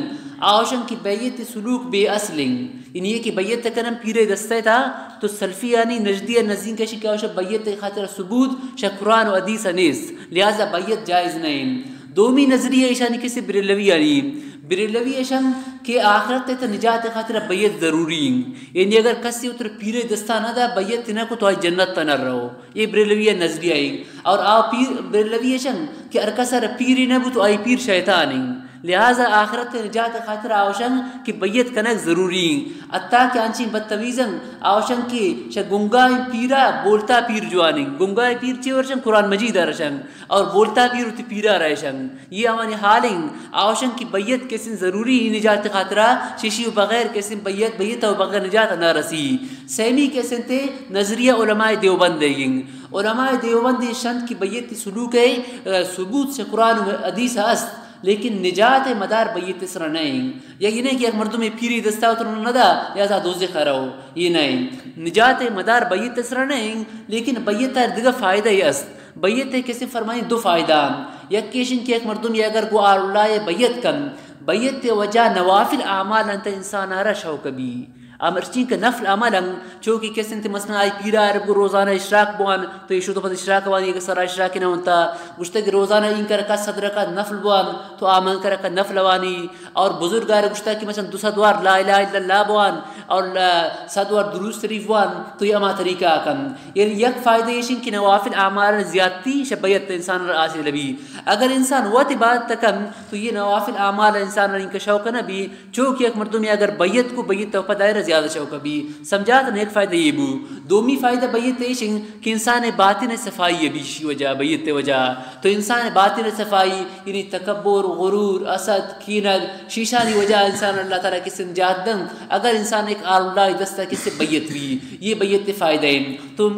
آوشن کی بیعت سلوک بے اصلیں یعنی یہ کہ بیعت کنم پیرے دستے تھا تو سلفی یعنی نجدی نزین کشی کہ آوشن بیعت خاطر ثبوت شا قرآن و حدیث نیست لہذا بیعت جائز نہیں دومی نظریہ ایشانی کسی بریلوی یعنی بریلوی ایشان کہ آخرت تے نجات خاطر بیعت ضروری یعنی اگر کسی اتر پیرے دستا نہ دا بیعت نہ کو تو آئی جنت تنر رہو یہ بریلوی نظریہ ہے اور آو پیر بریلوی ایشان کہ ارکسر پیری نہ بو تو آئی پیر شیطان ہے لہذا آخرت نجات خاطر آوشن کہ بیعت کنک ضروری اتا کہ انچی بدتویزن آوشن کہ گنگائی پیرا بولتا پیر جوانی گنگائی پیر چی ورشن قرآن مجید رشن اور بولتا پیر اتی پیرا رشن یہ ہمانی حالیں آوشن کی بیعت کسی ضروری نجات خاطرہ شیشی و بغیر کسی بیعت و بغیر نجات نہ رسی سیمی کسی تے نظریہ علماء دیوبند دیں علماء دیوبند شند کی بیعت سلوک ہے ثبوت سے قرآن و حدیث است لیکن نجات مدار بیعت اسرا نہیں یا یہ نہیں کہ ایک مردوں میں پیری دستا اترنا نہ دا لہذا دوزخ رہو یہ نہیں نجات مدار بیعت اسرا نہیں لیکن بیعت دیگر فائدہ ہی است بیعت کسی فرمائیں دو فائدہ یک کیشن کہ ایک مردوں میں اگر گو اللہ بیعت کن بیعت وجہ نوافل اعمال انت انسان آرہ شو کبھی امرچین کا نفل عمل چونکہ کسی انت مثلا آئی پیرا عرب کو روزانہ اشراق بوان تو یہ شو تو پتہ اشراق وانی ایک سرا اشراق نہ ہوتا گشتے کہ روزانہ ان کا رکھا صدر کا نفل بوان تو آمن کا رکھا نفل وانی اور بزرگ آئے گشتے کہ مثلا 200 دوار لا الہ الا اللہ بوان اور 100 دوار دروس شریف بوان تو یہ اما طریقہ آکن یعنی یک فائدہ یہ کہ نوافل اعمال زیادتی شبیت انسان رآسی لبی اگر انسان وقت عبادت تکن تو یہ نوافل اعمال انسان ان کا شوق نہ بھی چونکہ ایک مردوں میں اگر بیعت کو بیعت توقع دائرہ زیادہ شوق بھی سمجھا تو ایک فائدہ یہ بو دومی فائدہ بیعت ایشن کہ انسان باطن صفائی بیشی وجہ بیعت وجہ تو انسان باطن صفائی یعنی تکبر غرور اسد کینگ شیشانی وجہ انسان اللہ تعالیٰ کسی نجات دن اگر انسان ایک اللہ دستہ کسی بیعت بھی یہ بیعت فائدہ ہیں تو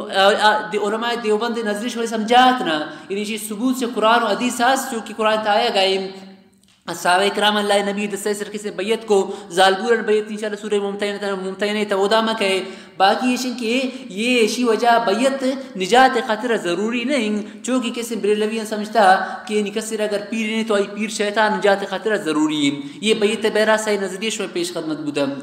علماء دیوبند نظری شوئے سمجھات نا یعنی ثبوت سے قرآن و حدیث چونکہ قرآن تھا آیا گئے صحابہ کرام اللہ نبی دستے سر کسی بیعت کو ظالبور بیعت انشاءاللہ سورہ ممتحنہ تودامہ کہے باقی یہ کہ یہ ایشی وجہ بیعت نجات خاطر ضروری نہیں چونکہ کسی بریلویاں سمجھتا کہ کسی اگر پیر نہیں تو آئی پیر شیطان نجات خاطر ضروری یہ بیعت بہرا صحیح نظریہ شوئے پیش خدمت بودم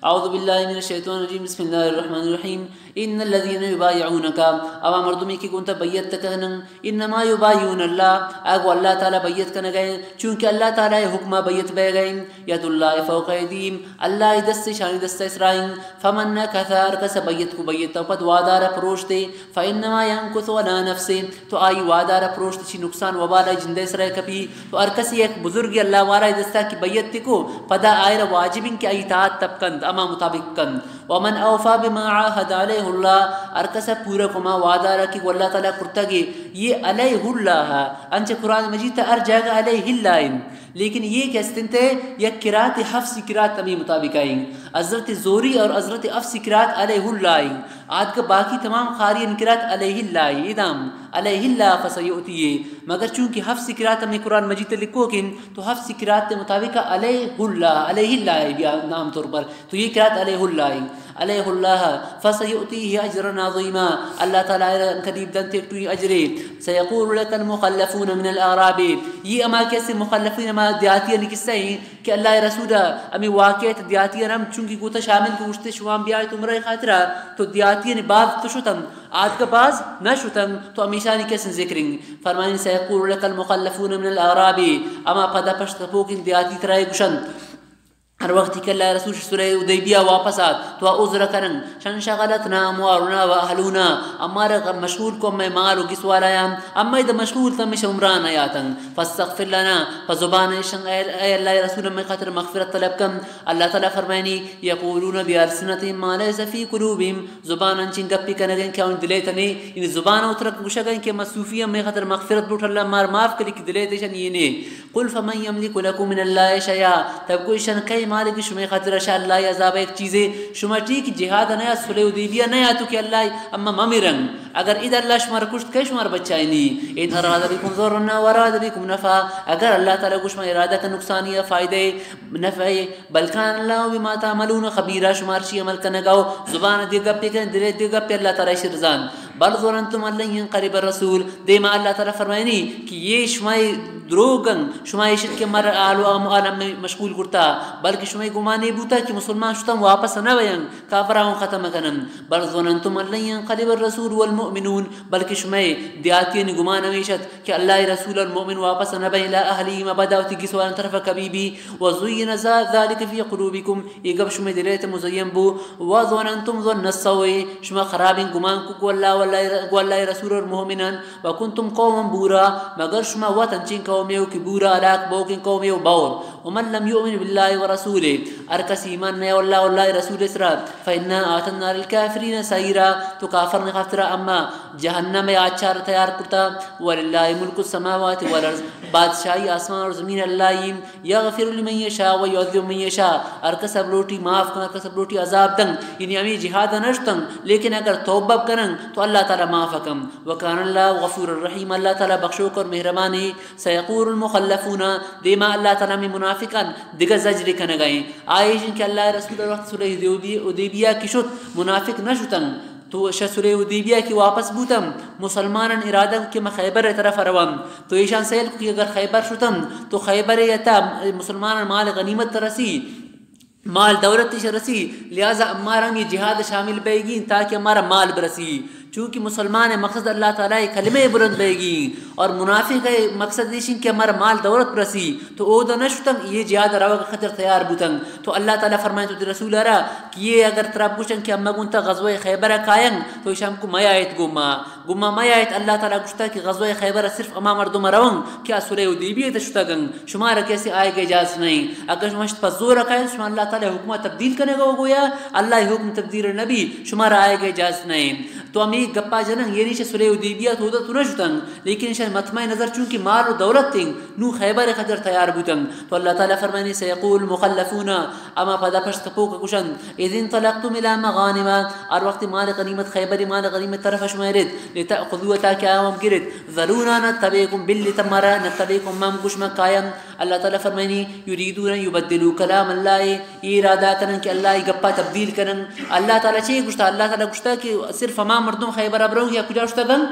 اعوذ باللہ من الشیطان الرجیم بسم اللہ الرحمن الرحیم ان الذين يبايعونك اوا مردمی کی کونتا بیعت تکنن انما يبايعون اللہ اگو اللہ تعالی بیعت کن گئے چونکہ اللہ تعالی حکمہ بیعت بے گئے ید اللہ فوق ایدیم اللہ دست شانی دست اسرائیم فمن کثار کس بیعت کو بیعت پد وادار پروشتے فانما ينكث ولا نفسه تو آئی وادار پروشت چی نقصان وبال جند اسرائے کبھی تو ہر کسی ایک بزرگ اللہ والا دستا کی بیعت کو پدا آئر واجب کہ ای اطاعت تبکند اما مطابق کند ومن اوفا بما عاهد علیہ اللہ ارکسا پورا کما وعدہ رکھی و اللہ تعالیٰ کرتا گے یہ علیہ اللہ انچہ قرآن مجید تا ار جاگا علیہ اللہ لیکن یہ کہستنتے یک قرات حفظ قرات تمہیں مطابق آئیں حضرت زوری اور حضرت حفظ قرات علیہ اللہ آج کا باقی تمام خاری قرات علیہ اللہ ادام علیہ اللہ فسیعتیے مگر چونکہ حفظ قرات ہمیں قرآن مجید لکھو کن تو حفظ قرات مطابق علیہ اللہ بھی نام طور پر تو یہ قرات علیہ اللہ علیہ اللہ فسیؤتیہ اجرا عظیما اللہ تعالیٰ قریب دن تکتوی اجرے سیقول لک المخلفون من الاعراب یہ اما کیسے مخلفین اما دیاتیان قصہ ہیں کہ اللہ رسولہ امی واقعیت دیاتیان ہم چونکہ گوتا شامل گوشتے شوام بیائی تمرے خاطرہ تو دیاتیان بعض تو شتم آج کا بعض نہ شتم تو امیشانی کیسے ذکریں فرمائیں سیقول لک المخلفون من الاعراب اما پدا پشت پوکن دیاتی ترائے گشند ہر وقت کہ اللہ رسول سورہ حدیبیہ واپس آت تو عذر کرن شن شغلتنا اموالنا و اہلونا امارا مشغول کو میں مال و گسوال آیا اما اذا مشغول تمش عمران آیاتن فاستغفر لنا فزبان شن اے اللہ رسول میں خاطر مغفرت طلب کم اللہ تعالیٰ فرمائنی یقولون بألسنتهم ما ليس في قلوبهم زبانا چن گپی کنگن کہ ان دلیتنی ان زبان اترک گشگن کہ مصوفیہ میں خاطر مغفرت بوٹ اللہ مار معاف کلی کہ دلیتشن یہ نے قل فمن يملك لكم من الله شيئا تب کوئی شن کئی مالک شما خاطر شاء اللہ عذاب ایک چیزیں شما ٹھیک جہاد نیا صلح حدیبیہ نیا تو کہ اللہ اما ممیرن اگر ادھر اللہ شمار کشت کہ شمار بچائی نہیں ان اراد بكم ضرنا وراد بكم نفع اگر اللہ تعالی کو شما ارادہ کا نقصان یا فائدے نفع بل کان اللہ بما تعملون خبیرہ شمار چی عمل کرنے گاؤ زبان دی گپ کہ دل دی گپ اللہ تعالی شرزان بل ظننتم ان لن ينقلب الرسول دیما اللہ تعالی فرمائنی کہ یہ شما دروگن شما عشت کے مر آلو عالم میں مشغول کرتا بلکہ شما گمانے بوتا کہ مسلمان شتم واپس نہ وین کافران ختم کنن بل ظننتم ان لن ينقلب الرسول والمؤمنون بلکہ شما دیاتین گمان ہمیشت کہ اللہ رسول المؤمن واپس نہ بین الى اہلی مبدا وتی سوال طرف کبیبی وزین ذلك في قلوبكم یہ گب شما دلیت مزین بو وظننتم ظن السوء شما خراب گمان کو اللہ رسول المؤمنان وکنتم قوما بورا مگر شما وطن چین قومیو کی بورا علاق بوکن قومیو باور ومن لم يؤمن بالله ورسوله ارکس ایمان نیا واللہ رسول اسرا فإنا آتنا للكافرین سعیرا تو کافر نے خاطرہ اما جہنم آچار تیار کرتا وللہ ملک السماوات والارض بادشاہی آسمان اور زمین اللہ یغفر لمن یشاء ویعذب من یشاء ارکس اب لوٹی معاف کن ارکس اب لوٹی عذاب دن یعنی امی جہاد نشتن لیکن اگر توبہ کرن تو اللہ تعالی معاف کم وکان اللہ غفور الرحیم اللہ تعالی بخشوک اور مہربانی سیقول المخلفون دیما اللہ تعالی میں منافقان دیگر زجر کنگائیں آئیشن کہ اللہ رسول اللہ صلی حدیبیہ کی شد منافق نشتن تو شسر حدیبیہ کی واپس بوتم مسلمانان ارادہ کہ میں خیبر طرف روم تو ایشان سیل کو کہ اگر خیبر شتم تو خیبر یتا مسلمانان مال غنیمت ترسی مال دولت رسی لہذا ہمارا یہ جہاد شامل بے گی تاکہ ہمارا مال برسی چونکہ مسلمان مقصد اللہ تعالیٰ کلمہ بلند بے گی اور منافق ہے مقصد دیشن کہ ہمارا مال دولت برسی تو او دو نشتن یہ جہاد روا کا خطر تیار بوتن تو اللہ تعالیٰ فرمائے تو رسول را کہ یہ اگر طرف کچھن کہ ہم گنتا غزوہ خیبر کائن تو اشام کو میا آیت گما میا آیت اللہ تعالیٰ گشتا کہ غزوہ خیبر صرف اما مردم روان کیا صلح حدیبیہ تشتا گن شمارا کیسے آئے گا اجازت نہیں اگر شماشت پر زور رکھائے شما اللہ تعالیٰ حکمہ تبدیل کرنے گا گویا اللہ حکم تبدیل نبی شمارا آئے گا اجازت نہیں تو ہمیں گپا جنن یہ نیچے صلح حدیبیہ تو ہوتا تو نشتن لیکن انشاء مطمع نظر چونکہ مال و دولت تنگ نو خیبر خطر تیار بوتن تو اللہ تعالیٰ فرمائنی سیقول مخلفون اما پدا پشت پوک کشن اذن طلقتم الى مغانم اور وقت مال غنیمت خیبر مال غنیمت طرف شمارد لتأخذوا تاکہ آوام گرد ذرونا نتبعکم باللی تمارا نتبعکم مام کشم قائم اللہ تعالیٰ فرمائنی یریدون یبدلوا کلام اللہ ارادہ کرن کہ اللہ گپا تبدیل کرن اللہ تعالیٰ چاہیے گشتا اللہ تعالیٰ گشتا کہ صرف ہما مردم خیبر ابرو یا کجا شتا گن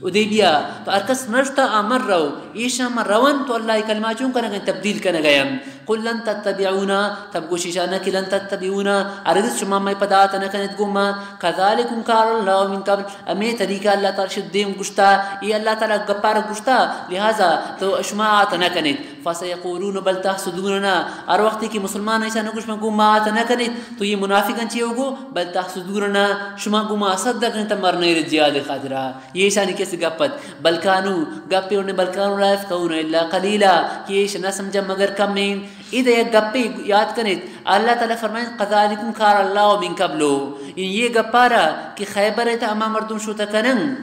حدیبیہ تو ارکس نشتا امر رو ایشا من روان تو اللہ کلمہ چون کرنے تبدیل کرنے گیا قل لن تتبعونا تب گوشیشانا کہ لن تتبعونا اردس شما میں پداتا نکنت گما کذالکم کار اللہ من قبل امی طریقہ اللہ تعالی شدیم گشتا یہ اللہ تعالی گپار گشتا لہذا تو شما آتا نکنت فسیقولون بل تحسدوننا اور وقتی کہ مسلمان ایسا نکش میں گما آتا نکنت تو یہ منافقان چیئے ہوگو بل تحسدوننا شما گما صدق انتا مرنے رجیاد خاطرہ یہ ایسا کیسے گپت بلکانو گپی انہیں بلکانو لا یفقہون الا قلیلا کہ یہ نہ سمجھا مگر کم میں ادھا یک گپی یاد کنید اللہ تعالیٰ فرمائیں قذالکم کار اللہ من قبلو یہ گپارا کہ خیبر تا اما مردم شوتا کنن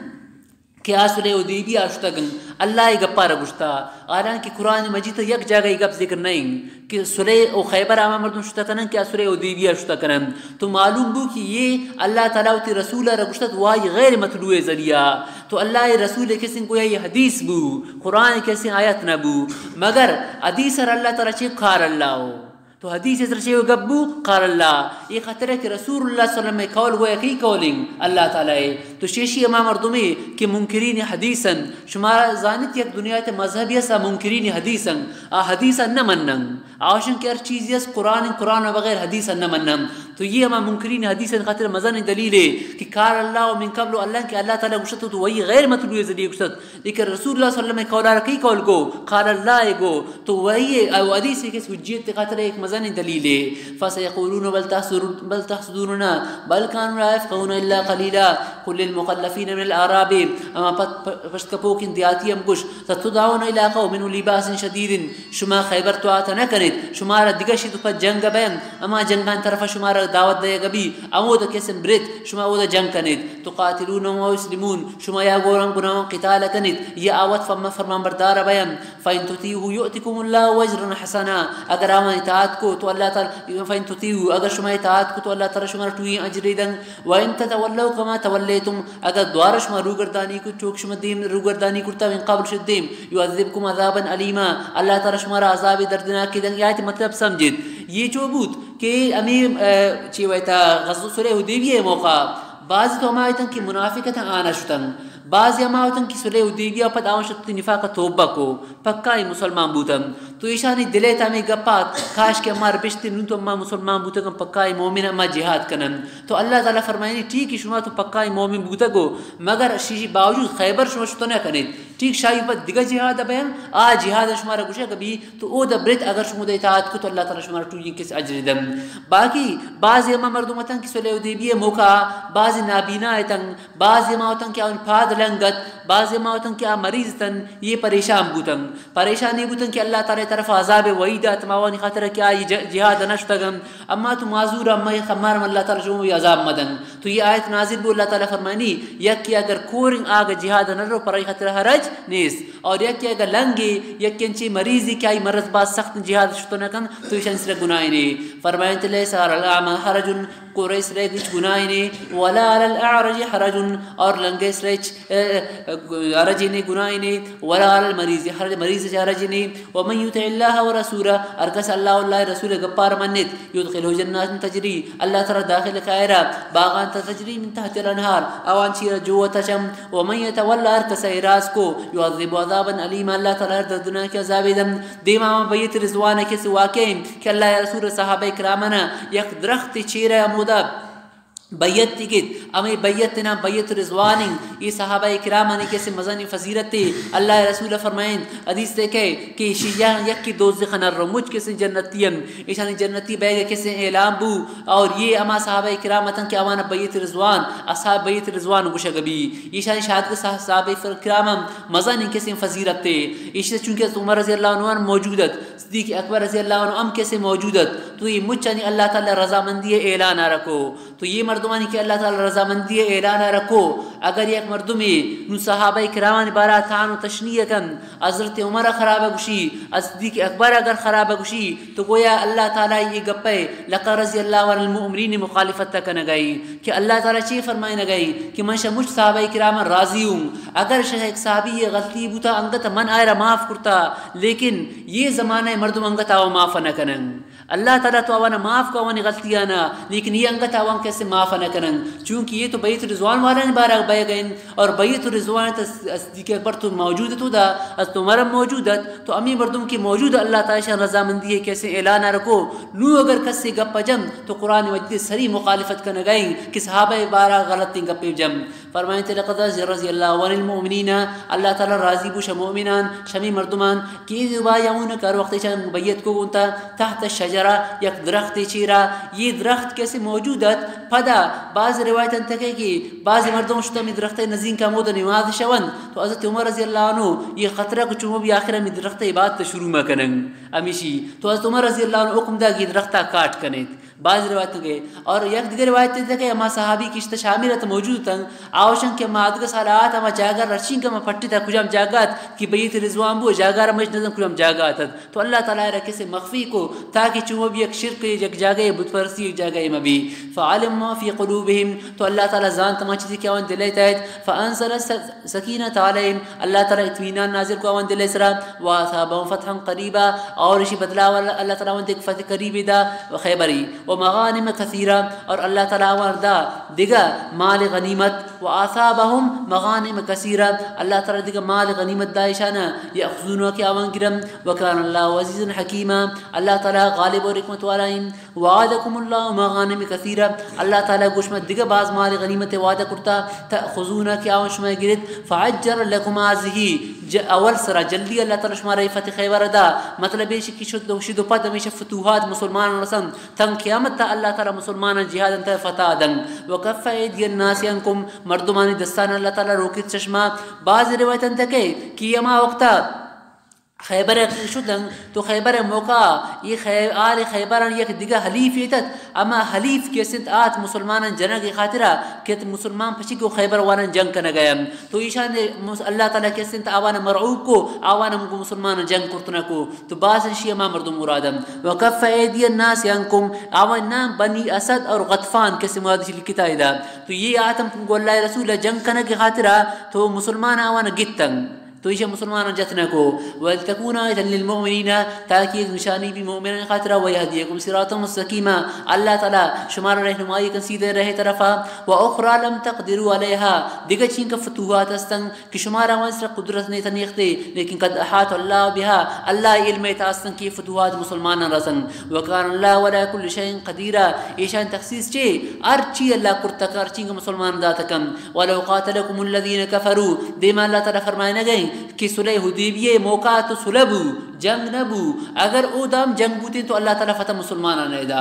کہ صلح حدیبیہ شوتا گن اللہ گپارا گشتا حالانکہ قرآن مجید یک جگہ گپ ذکر نہیں کہ صلح و خیبر اما مردم شوتا کنن کیا صلح حدیبیہ شوتا کنن تو معلوم بو کہ یہ اللہ تعالیٰ تی رسول رگشتا وائی غیر مطلوع ذریعہ تو اللہ رسول کسی کو یہ حدیث بو قرآن کسی آیت نہ بو مگر حدیث اللہ تعالیٰ چیپ کھار اللہ ہو تو حدیث اس رچے گبو قال اللہ یہ خطرہ کہ رسول اللہ صلی اللہ علیہ وسلم قول گویا کی قولنگ اللہ تعالی تو شیشی امام مردمی کہ منکرین حدیثاً شما زانت یک دنیا تے مذہبی اسا منکرین حدیثاً حدیثاً نہ منن آشن کہ ہر چیز یس قرآن و بغیر حدیثاً نہ منن تو یہ ہما منکرین حدیثاً خاطر مزن دلیل ہے کہ قال اللہ من قبل اللہ کہ اللہ تعالی گشت تو وہی غیر مطلوب ذریعے گشت لیکن رسول اللہ صلی اللہ علیہ وسلم قول کی قول گو قال اللہ گو تو وہی حدیث کے حجیت خاطر ایک مزن دلیل ہے فسيقولون بل تحسدوننا بل كانوا لا يفقهون الا قليلا قل للمخلفين من الاعراب اما پشکپوک دیاتی ہم کچھ تدعون الى قوم لباس شدید شما خیبر تو آتا نہ کنید شما را دیگر شید پر جنگ بین اما جنگان طرف شما را دعوت دے گبی امو دا کسن برت شما او دا جنگ کنید تقاتلون و يسلمون شما یا گورن گناہ قتال کنید یا آوت فرمان بردار بیان فإن تطیعوا يؤتكم الله وجرا حسنا اگر آمان اطاعت کو تو اللہ تعالی فإن تطیعوا اگر شما اطاعت کو تو اللہ تعالی شما توی اجر دن وإن تتولوا كما توليتم اگر دوار شما روگردانی کو چوک شما دیم روگردانی کرتا من قبل شدیم يعذبكم عذابا علیما اللہ تعالی شما را عذاب دردناک دن آیت مطلب سمجھید یہ چوبوت کہ امیر چیویتا غزو سورہ حدیبیہ موقع بعض تو ہمایتن کی منافقت آنا شتن بعض ہمایتن کی سورہ حدیبیہ پد آن شت نفاق توبہ کو پکائی مسلمان بوتن تو ایشانی دلے تامی گپات کاش کہ ہمار پشتی نون تو اما مسلمان بوتا کم پکائی مومن اما جہاد کنن تو اللہ تعالیٰ فرمائنی ٹھیک شما تو پکائی مومن بوتا گو مگر شیشی باوجود خیبر شما شتو نہ کنید ٹھیک شاہی پر دیگر جہاد بین جہاد شمارا گوشہ کبھی تو او دا برت اگر شما دا اطاعت کو تو اللہ تعالیٰ شمارا ٹوئی کس اجر دن باقی بعض اما مردمتن کی صلح حدیبیہ موقع بعض نابینا ایتن بعض اما ہوتن کہ ان پاد لنگت بعض اما ہوتن کہ مریض تن یہ پریشان بوتن پریشانی بوتن کہ اللہ تعالیٰ طرف عذاب وعیدات ماوانی خاطر کیا جہاد نشتگن اما تو معذور اما یہ خمار اللہ تعالیٰ شما بھی عذاب مدن تو یہ آیت نازل بو اللہ تعالیٰ فرمانی یک کہ اگر کورنگ آگا جہاد نرو پرائی خاطر حرج نیست اور یک کہ اگر لنگی یک انچی مریضی کیا مرض باز سخت جہاد شتو نکن تو یہ شنسر گناہی نے فرمائن تلے سار العام حرج قریس ریچ گناہی نے ولا علی الاعرج حرج اور لنگیس ریچ حرجی نے گناہی نے ولا علی المریض حرجی نے ومن یطع اللہ ورسولہ ارکس اللہ اللہ رسول گپار منت یدخلہ جنات تجری اللہ تعالی داخل خیرہ باغان تجری من تحت الانہار اوان چیر جوتا چم ومن یتولا ارکس اراز کو یعذب عذابا علیما اللہ تعالی دردنا کے عذاب دم دیما بیت رضوان کے واقعین کہ اللہ رسول صحابہ کرامنا یک درخت چیرہ مودا بیت تکت امی بیت نا بیت رضوانی یہ صحابہ کرامانی کیسے مزانی فضیرت تے اللہ رسول فرمائیں حدیث تے کہ شیعہ یک کی دوزخ نر مجھ کیسے جنتیم ایشانی جنتی بیگے کیسے اعلام بو اور یہ اما صحابہ کرامتن کہ اوانا بیت رضوان اصحاب بیت رضوان گوشہ گبی ایشانی شاہد کے صحابہ کرامن مزانی کیسے فضیرت تے ایشانی چونکہ عمر رضی اللہ عنہ موجودت صدیق اکبر رضی اللہ عنہ ام کیسے موجودت تو یہ مجھانی اللہ تعالی رضامندی اعلان رکھو تو یہ مردمانی کہ اللہ تعالی رضامندی اعلان رکھو اگر یک مردمی نو صحابہ کرام بارا تھان و تشنیہ کن حضرت عمر خراب گوشی صدیق اکبر اگر خراب گوشی تو گویا اللہ تعالی یہ گپے لقد رضی اللہ عنہ المؤمنین مخالفت تک نہ گئی کہ اللہ تعالی چی فرمائے نہ گئی کہ من مجھ صحابہ کرام راضی ہوں اگر ایک صحابی یہ غلطی بوتا انگت من آئرہ معاف کرتا لیکن یہ زمانہ مردم انگت آو معاف نہ کنن اللہ تعالیٰ تو آوانا معاف کو آوانی غلطیاں نہ لیکن یہ انگت آوان کیسے معاف نہ کرن چونکہ یہ تو بیت رضوان والا نے بارہ بے گئن اور بیت رضوان صدیق اکبر تو موجود تو دا از تمہارا موجودت تو امی مردم کی موجود اللہ تعالیٰ رضامندی ہے کیسے اعلان رکھو نو اگر کس سے گپ جم تو قرآن مجید سری مخالفت کا نگائیں کہ صحابہ بارہ غلطی گپ جم فرمائیں تے لقد رضی اللہ عنہ المؤمنین اللہ تعالیٰ راضی بوش مومنان شمی مردمان کی یبایعون کر وقت چن بیت کو گونتا تحت الشجرہ یک درخت چیرا یہ درخت کیسے موجودت پدا بعض روایتاں تکے کہ بعض مردوں شتا میں درخت نزین کا مود نماز شون تو حضرت عمر رضی اللہ عنہ یہ خطرہ کو چومو بھی آخرہ میں درخت عبادت شروع میں کنن امیشی تو حضرت عمر رضی اللہ عنہ حکم دا کہ درختہ کاٹ کنید بعض روایتوں کے. اور یک دیگر روایت تھے کہ اما صحابی کی شاملت موجود تھا آوشن کے مادگ سالات اما جاگر رشین کا پٹی تھا کجام جاگات کی بیت رضوان بو جاگر مش نظم کجام جاگات. تو اللہ تعالیٰ رکھے سے مخفی کو تاکہ چوں بھی ایک شرک یک جاگے بت پرستی ایک جاگے مبی. فعلم ما فی قلوبہم تو اللہ تعالیٰ زان تمام چیزیں کیا وان دلائے تحت فانزل سکینت علیہم اللہ تعالیٰ اطمینان نازل کو وان دلائے سرا واثابہم فتحا قریبا اور اسی بدلا اللہ تعالیٰ وان دیکھ فتح قریبی دا خیبری ومغانم کثیرہ اور اللہ تعالیٰ وان دا دیگا مال غنیمت واثابہم مغانم کثیرہ اللہ تعالیٰ دیگا مال غنیمت دائشانا یأخذونو کیا وان گرم وکان اللہ عزیز حکیما اللہ تعالیٰ غالب و حکمت والائم. وعدکم اللہ مغانم کثیرہ اللہ تعالیٰ گوشمت دیگا باز مال غنیمت وعدہ کرتا تأخذونا کیا وان شما گرد فعجر لکم آزہی اول سرا جلدی اللہ تعالیٰ شما رئی فتح خیبر دا مطلب ہے کہ شد و پد ہمیشہ فتوحات مسلمان رسن تن قیامت تا اللہ تعالیٰ مسلمان جہاد انتا فتح دن وکف ایدی الناس انکم مردمانی دستان اللہ تعالیٰ روکت چشما. بعض روایت انتا کہ یما وقتا خیبر شدن تو خیبر موقع یہ آل خیبران یک دیگا حلیف یتت اما حلیف کے سنت آت مسلمان جنگ خاطرہ کہ مسلمان پچی کو خیبر وانا جنگ کرنا گیا تو ایشان اللہ تعالیٰ کے سنت آوانا مرعوب کو آوانا منکو مسلمان جنگ کرتنا کو تو باس شیئ ما مردم مرادم. وکف ایدی الناس ینکم آوان نام بنی اسد اور غطفان کے سمادشی لکتا دا تو یہ آتم کو اللہ رسول جنگ کرنا کی خاطرہ تو مسلمان آوانا گتن تو یہ مسلمان جتنا کو وَلْتَكُونَ آیَةً لِلْمُؤْمِنِينَ تاکہ ایک نشانی بھی مومنان خاطرہ وَيَهْدِيَكُمْ صِرَاطًا مُسْتَقِيمًا اللہ تعالیٰ شمار رہنمائی کن سیدھے رہے طرفا. وَأُخْرَى لَمْ تَقْدِرُوا عَلَيْهَا دیگر چین کا فتوحات استن کہ شمارا وانسر قدرت نہیں تنیختے لیکن قد احاط اللہ بها اللہ علم تاستن کی فتوحات مسلمان رسن. وَكَانَ اللَّهُ وَلَا كُلِّ شَيْءٍ قَدِيرًا ایشان تخصیص چے ارچی اللہ کرتک ارچی کا مسلمان داتکم. وَلَوْ قَاتَلَكُمُ الَّذِينَ كَفَرُوا دیما اللہ تعالیٰ فرمائے نہ گئیں کہ صلح حدیبیہ موقع تو صلبو جنگ نبو اگر او دام جنگ بوتے تو اللہ تعالیٰ فتح مسلمان آنے دا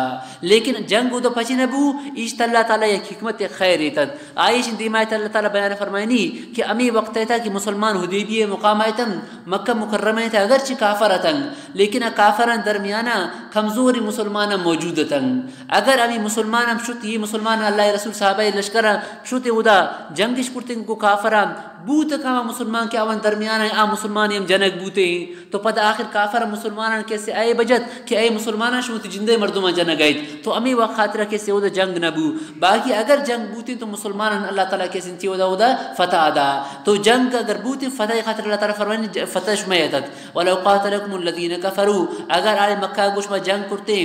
لیکن جنگ او دو پچی نبو ایشت اللہ تعالیٰ یک حکمت خیر ایتد آئیش دیمایت اللہ تعالیٰ بیان فرمائنی کہ امی وقت تھا کہ مسلمان حدیبیہ مقام آئیتن مکہ مکرمہ تھا اگرچہ کافرتن لیکن کافران درمیانہ کمزوری مسلمان موجودتن اگر امی مسلمان شت یہ مسلمان اللہ رسول صحابہ لشکر شت ادا جنگش پرتن کو کافران بوت کما مسلمان کے آوان درمیان آ مسلمان ہم جنگ بوتے ہیں تو پتہ آخر کافر مسلمان کیسے آئے بجت کہ اے مسلمان شمت جندے مردمان جنگ آئے تو امی وقت خاطرہ کیسے او دا جنگ نبو باقی اگر جنگ بوتے تو مسلمان اللہ تعالیٰ کیسے انتی او دا فتح دا تو جنگ اگر بوتے فتح خاطر اللہ تعالیٰ فرمائنے فتح شمیتت. وَلَوْ قَاتَلَكُمُ الَّذِينَ كَفَرُوا اگر آئے مکہ گوشما جنگ کرتے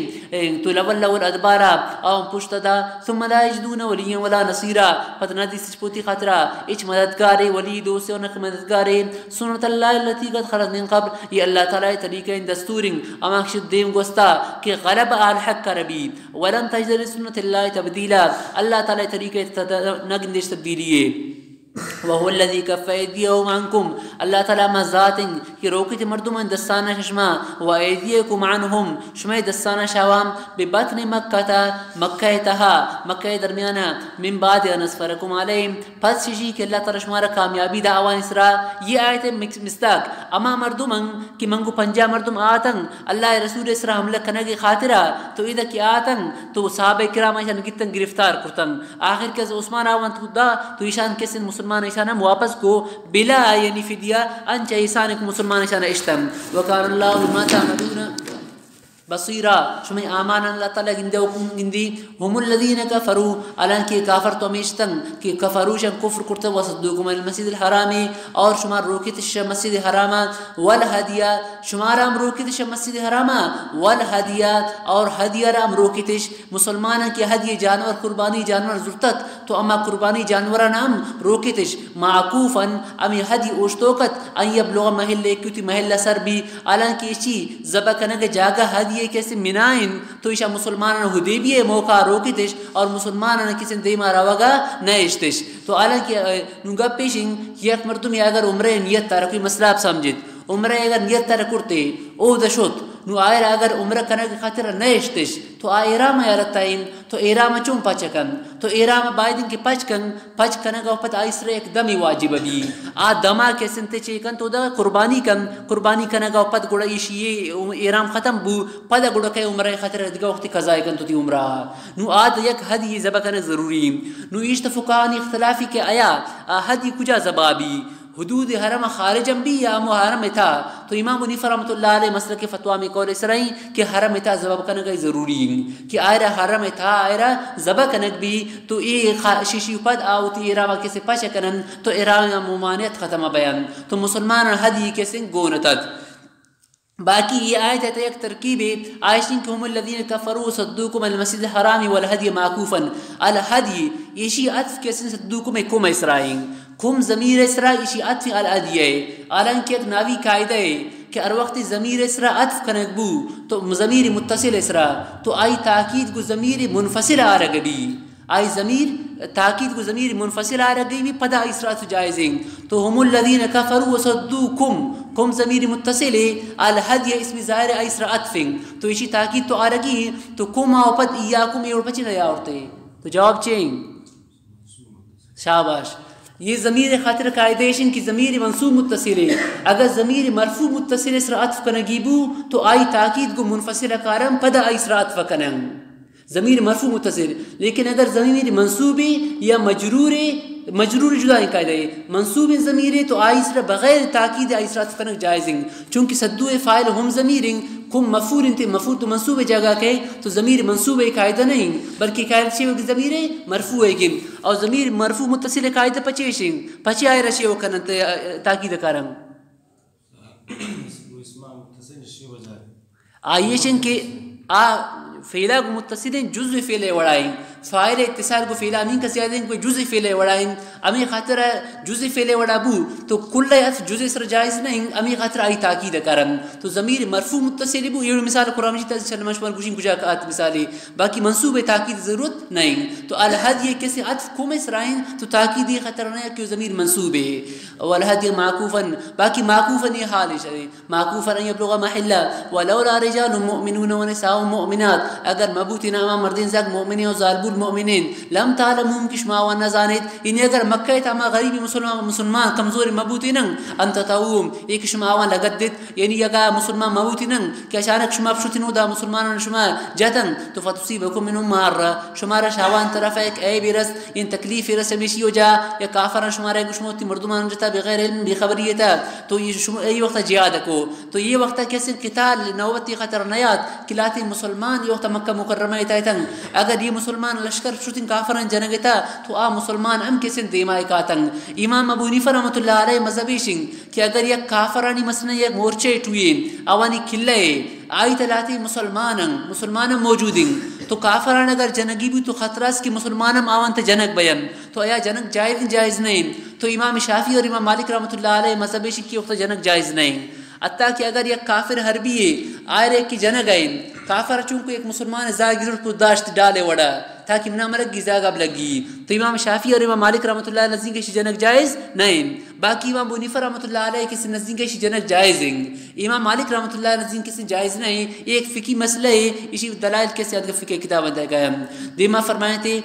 تو لَوَلَّوُ الْأَدْبَارَ آم پشت دا ثُمَّ لَا يَجِدُونَ وَلِيًّا وَلَا نَصِيرًا پتہ نہ دیس پوتی خاطرہ اچ مددگارے ولی دوست اور نق مددگارے. سنت اللہ التي قد خلت من قبل یہ اللہ تعالیٰ طریقہ دستورنگ اما شد دیم گوستا کہ غلب الحق ربی ولن تجد لسنت اللہ تبدیلا اللہ تعالیٰ طریقہ نگندش تبدیلیے. وهو الذي كف ايديهم عنكم اللہ تعالیٰ ما ذاتن کہ روکت مردمان دستانہ ششما و ایدیکم عنهم شما دستانہ شوام ببطن مکہ مکہ تہا مکہ درمیانہ من بعد انصفرکم علیہم پس ششی کہ اللہ تعالیٰ شمارا کامیابی دا آوان اسرا. یہ آیت مستاق اما مردمان کہ منگو پنجا مردم آتن اللہ رسول اسرا حملہ کنگی خاطرہ تو ادھا کی آتن تو صحابہ کرام ایشان گتن گرفتار کرتن آخر کس عثمان آوان تو دا تو ایشان کسن مسلمان ایشانم واپس کو بلا یعنی فدیہ انچہ ایسانک مسلمان ایشان اشتم. وکان اللہ بما تعملون بصیرہ شمی آمان اللہ تعالیٰ گندی ہم الذین کفروا الان کی کافر تو ہمیشتن کہ کفروا شن کفر کرتا وصدوکم المسجد الحرامی اور شمار روکتش مسجد حرامہ والہدیہ شمارام روکتش مسجد حرامہ والہدیہ اور ہدیہ رام روکتش مسلمان کی ہدیہ جانور قربانی جانور زرتت تو اما قربانی جانور نام روکتش معکوفا امی ہدی اوشتوکت ان یبلغ محل کیوتی محل سر بھی الان کی اچھی زبا کنگ جاگا ہدیہ کیسے منائن تو ایشا مسلمانان حدیبیہ موقع روکتش اور مسلمانان کسی دیما روگا نیشتش. تو حالانکہ نگا پیشنگ یک مردمی اگر عمرے نیت تارا کوئی مسئلہ آپ سمجھت عمرے اگر نیت تارا کرتے او دا شد نو آئر اگر عمرہ کنگ خاطر نیشتش تو ایرام یارتائن تو ایرام چون پچکن تو ایرام بائدن کے پچ کنگ او پت آئسر ایک دمی واجب بھی آ دما کے سنتے چیکن تو دا قربانی کنگ او پت گوڑا ایشی ایرام ختم بو پدا گوڑا کہ عمرہ خاطر دیگا وقتی قضاء کن تو تی عمرہ نو آد یک حدی زبا کنگ ضروری نو ایشت فقہانی اختلافی کے آیا حدی کجا زبابی حدود حرم خارجم بھی یا مو حرم تھا تو امام حنیفہ رحمۃ اللہ علیہ مسلک کے فتویٰ میں قول اسرائی کہ حرم تھا ذبح کنگ ضروری کہ آئرہ حرم تھا آئرہ ذبح کنگ بھی تو شیشی پد آوتی ایرام کیسے پچ کنن تو ایرام ممانعت ختم بیان تو مسلمان حدی کیسے گونتت باقی یہ آیت ہے ایک ترکیب عائشین کہ ہم الذین کفروا صدوکم المسجد الحرام والہدی معکوفا الہدی ایشی عطف کیسے صدوکم کم اسرائیم کم ضمیر اسرا ایشی عطف الہدی ہے حالانکہ ایک ناوی قاعدہ ہے کہ ہر وقت ضمیر اسرا عطف کنگ بو تو ضمیر متصل اسرا تو آئی تاکید کو ضمیر منفصل آ رگبی آئی ضمیر تاکید کو ضمیر منفصل آ رگی بھی پدا اسرات جائزیں تو ہم الذین کفروا وصدوکم ضمیر متصل الہدی اسم ظاہر اسرا عطفیں تو اسی تاکید تو آ رگی تو کم آو پد ایاکم یہ پچ نیا اڑتے تو جواب چیں شاباش یہ ضمیر خاطر قاعدیشن کی ضمیر منصوب متصل ہے اگر ضمیر مرفوع متصل اسرا عطف کنگیبو تو آئی تاکید کو منفصل کارم پدا اسرا عطف کنن ضمیر مرفوع متصل لیکن اگر ضمیر منصوبی یا مجرور جدا قاعدہ ہے منصوب ضمیر تو آئسر بغیر تاکید آئسرات کنک جائزیں چونکہ صدو فاعل ہم ضمیریں کم مفعول انتے مفعول تو منصوب جگہ کہ تو ضمیر منصوب قاعدہ نہیں بلکہ قاعدہ شے وقت ضمیر مرفوع ہے کہ اور ضمیر مرفوع متصل قاعدہ پچیشیں پچے آئے رشے وکن تاکید کارم آئیشن کہ فعلا کو متصل جزء فعل وڑائیں فاعل اتصال کو فعلا امین کا زیادہ کوئی جزء فعل وڑائیں امی خاطر جزء فعل وڑا بو تو کل عطف جزء سر جائز نہیں امی خاطر آئی تاکید کرن تو ضمیر مرفوع متصل بو یہ مثال قرآن مجید صلی اللہ علیہ وسلم کجا کات مثالی باقی منصوب تاکید ضرورت نہیں تو الحد یہ کیسے عطف کو میں سرائیں تو تاکید خطر نہیں کہ ضمیر منصوب ہے والحد معکوفا باقی معکوفا یہ حال ہے معکوفا ان یبلغ محلہ ولولا رجال مؤمنون ونساء مؤمنات اگر مبوتی ناما مردین زاک مومنین و ظالب المؤمنین لم تعلمهم کشماوان نزانید یعنی اگر مکہ تاما غریبی مسلمان کمزور مبوتی ننگ انت تاوم ایک شماوان لگدت یعنی اگر مسلمان مبوتی ننگ کہ اچانک شما پشتنو دا مسلمان شما جتن تو فتصیبکم منهم مارا شمارا شاوان طرف ایک اے برس ان تکلیف رس میشی ہو جا یا کافران شمارا گشموتی مردمان جتا بغیر علم بخبریتا تو یہ وقت جہاد کو تو یہ وقت کیسے قتال نوبتی خطر نیات کلاتی مسلمان یہ وقت مکہ مکرمہ تایتن اگر یہ مسلمان لشکر شتن کافران جنگتا تو آ مسلمان ام کسن دیمائی کاتن امام ابو حنیفہ رحمۃ اللہ علیہ مذہبی شنگ کہ اگر یک کافرانی مثلا یک مورچے ٹوئیں اوانی کھلے آئی تلاتی مسلمان موجودیں تو کافران اگر جنگی بھی تو خطرہ اس کی مسلمان آوان تا جنگ بیان تو آیا جنگ جائز نہیں تو امام شافعی اور امام مالک رحمۃ اللہ علیہ مذہبی شنگ کی وقت جنگ جائز نہیں حتیٰ کہ اگر یک کافر حربی ہے آئر ایک کی جنگ آئیں کافر چونکہ ایک مسلمان زاگیر کو داشت ڈالے وڑا تاکہ منا مرگ زاگب لگی تو امام شافعی اور امام مالک رحمۃ اللہ علیہ نزدیک کی جنگ جائز نہیں باقی امام ابو حنیفہ رحمۃ اللہ علیہ کسی نزدیک کی جنگ جائز ہیں امام مالک رحمۃ اللہ علیہ نزدیک کسی جائز نہیں ایک فقہی مسئلہ ہے اسی دلائل کے ساتھ فقہ کتاب دیا گیا دیما فرمائے تھے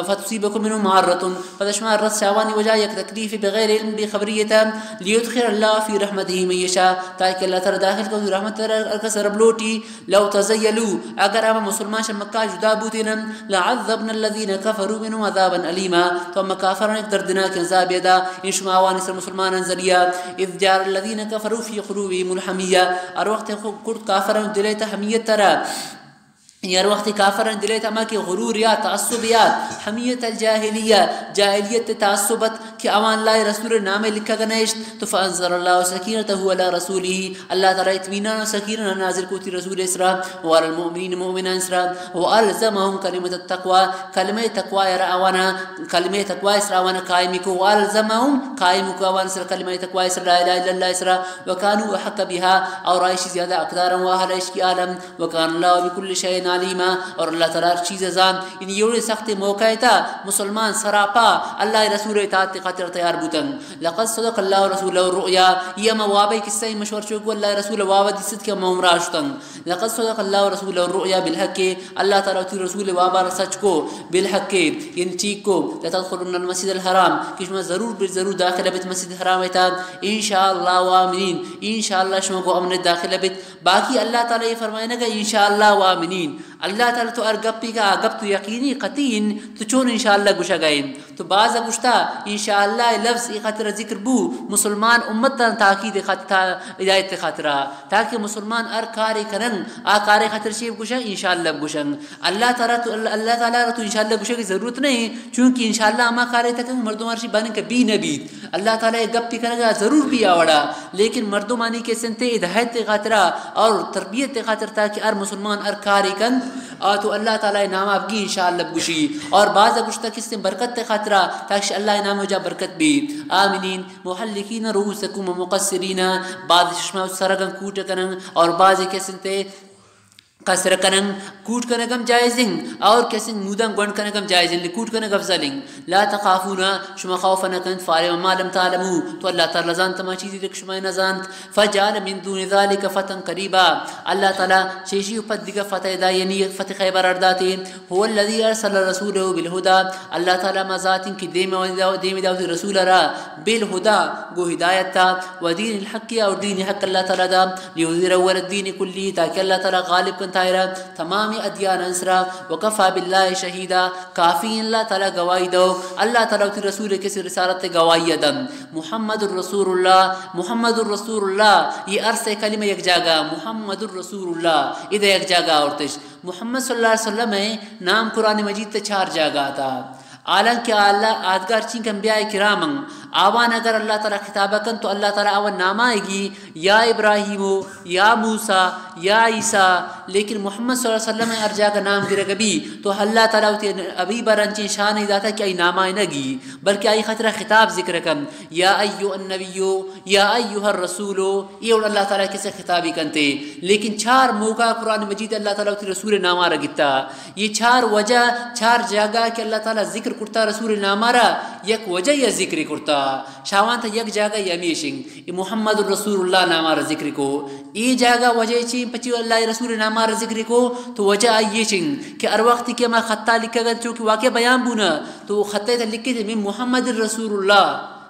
فتصیبکم منهم معرۃ فشمار رس شاوانی وجہ یک تکلیف بغیر علم بخبریت لیدخل اللہ فی رحمتہ من یشاء تاکہ اللہ تعالی داخل کو رحمت ارکس رب لوٹی لو تزیلوا اگر ہم مسلمان ش مکہ جدا بوتن لعذبنا الذين كفروا منهم عذابا اليما تو مکافرن ایک دردناک عذاب ادا ان شما وان سر مسلمان ذریعہ اذ جار الذين كفروا في قلوبهم الحمیہ اور وقت خود کافرن دلیت حمیت ترا یار وقت کافرن دلیت اما کی غروریات تعصبیات حمیت الجاہلیہ جاہلیت تعصبت کہ اوان اللہ رسول نام لکھا گنیشت تو فانزل اللہ سکینتہ علی رسولہ اللہ تعالی اطمینان سکینہ نازل کو تی رسول اسرا وعلى المؤمنین مؤمنان اسرا والزمهم کلمۃ التقوى کلمہ تقوی روانا کلمہ تقوی اسرا وانا قائم کو والزمهم قائم کو وان سر کلمہ تقوی اسرا لا الہ الا اللہ اسرا وكانوا احق بها اور عائشہ زیادہ اقدار و اہل عشق عالم وكان الله بكل شيء علیما اور اللہ تعالیٰ ہر چیز زان ان یہ سخت موقع تھا مسلمان سراپا اللہ رسول اطاعت خاطر تیار بوتن لقد صدق اللہ رسول الرؤیا یہ موابع قصہ مشور چوکو اللہ رسول وابد صدق کے ممراشتن لقد صدق اللہ رسول الرؤیا بالحق اللہ تعالیٰ رسول وابا سچ کو بالحق ان چیک کو لتدخلن المسجد الحرام کہ ضرور بالضرور داخل بیت مسجد الحرام تھا انشاءاللہ وآمنین انشاءاللہ شما کو امن داخل بیت باقی اللہ تعالیٰ یہ فرمائے نا کہ انشاءاللہ وآمنین اللہ تعالیٰ تو ارگپی کا گپ تو یقینی قطعین تو چون انشاءاللہ گوشا گئیں تو بعض گوشتا انشاءاللہ لفظ ای خاطر ذکر بو مسلمان امت تاکید خاطر ہدایت خاطرہ تاکہ مسلمان ار کاری کرن آ کاری خاطر شیف گوشا انشاءاللہ گوشن اللہ تعالیٰ تو انشاءاللہ گوشا کی ضرورت نہیں چونکہ انشاءاللہ اما کاری تک مردم ارشی بانی کہ بھی نبید اللہ تعالیٰ گپ پی کرے گا ضرور بھی آوڑا لیکن مردمانی کے سنتے ہدایت خاطرہ اور تربیت خاطر تاکہ ار مسلمان ار کاری کن تو اللہ تعالیٰ انعام آپ کی انشاءاللہ بگوشی اور بعض گوشتا کس نے برکت خاطرہ تاکہ اللہ انعام جا برکت بھی آمنین محلقین رؤوسکم مقصرین بعض شما سرگن کوٹ کنن اور بعض کے سنتے قصر کنن کوٹ کنگم جائزیں اور کسی مودن گونڈ کنگم جائزیں لکوٹ کنگ افضلیں لا تخافونا شما خوفا نکن فارم ما لم تعلمو تو اللہ تعالی زانت ما چیزی رک شما نزانت فجعل من دون ذالک فتن قریبا اللہ تعالی شیشی پد دیگا فتح دا یعنی فتح خیبر ارداتے هو الذي ارسل رسوله بالهدى اللہ تعالی مزاتن کی دیم داود رسول را بالهدى گو ہدایت تا ودین الحق اور دین حق اللہ تعالی دا لیظہر اول الدین کلی تاکہ اللہ تعالی غالب کن تمام ادیان انسرا وکفا باللہ شہیدہ کافی اللہ تعالیٰ گواہی دو اللہ تعالیٰ کی رسول کسی رسالت گواہی دن محمد الرسول اللہ یہ عرص کلمہ یک جاگا محمد الرسول اللہ ادھر یک جاگا اور تش محمد صلی اللہ علیہ وسلم ہے نام قرآن مجید تے 4 جاگا تھا عالم کے اللہ آدگار چین انبیاء کرام آوان اگر اللہ تعالیٰ خطابہ کن تو اللہ تعالیٰ آوان نام آئے گی یا ابراہیمو یا موسیٰ یا عیسیٰ لیکن محمد صلی اللہ علیہ وسلم ارجا کا نام گرے گبی تو اللہ تعالیٰ ابھی برانچین شاہ نہیں داتا کہ آئی نام آئے نگی بلکہ آئی خطرہ خطاب ذکر کن یا ایو النبیو یا ایوہ الرسولو یہ اللہ تعالیٰ کسے خطابی کنتے لیکن 4 موقع قرآن مجید اللہ تعالیٰ رسول نام آ رگتا یہ 4 وجہ 4 جگہ کہ اللہ تعالیٰ ذکر کرتا رسول نام آ رہا یک وجہ یا ذکر کرتا شاوان تھا یک جگہ یمیشنگ محمد الرسول اللہ نامار ذکر کو ای جگہ وجہ چین پچی اللہ رسول نامار ذکر کو تو وجہ آئیے چنگ کہ ار وقت کہ میں خطہ لکھا گا چونکہ واقع بیان بونا تو خطہ تھا لکھے تھے میں محمد الرسول اللہ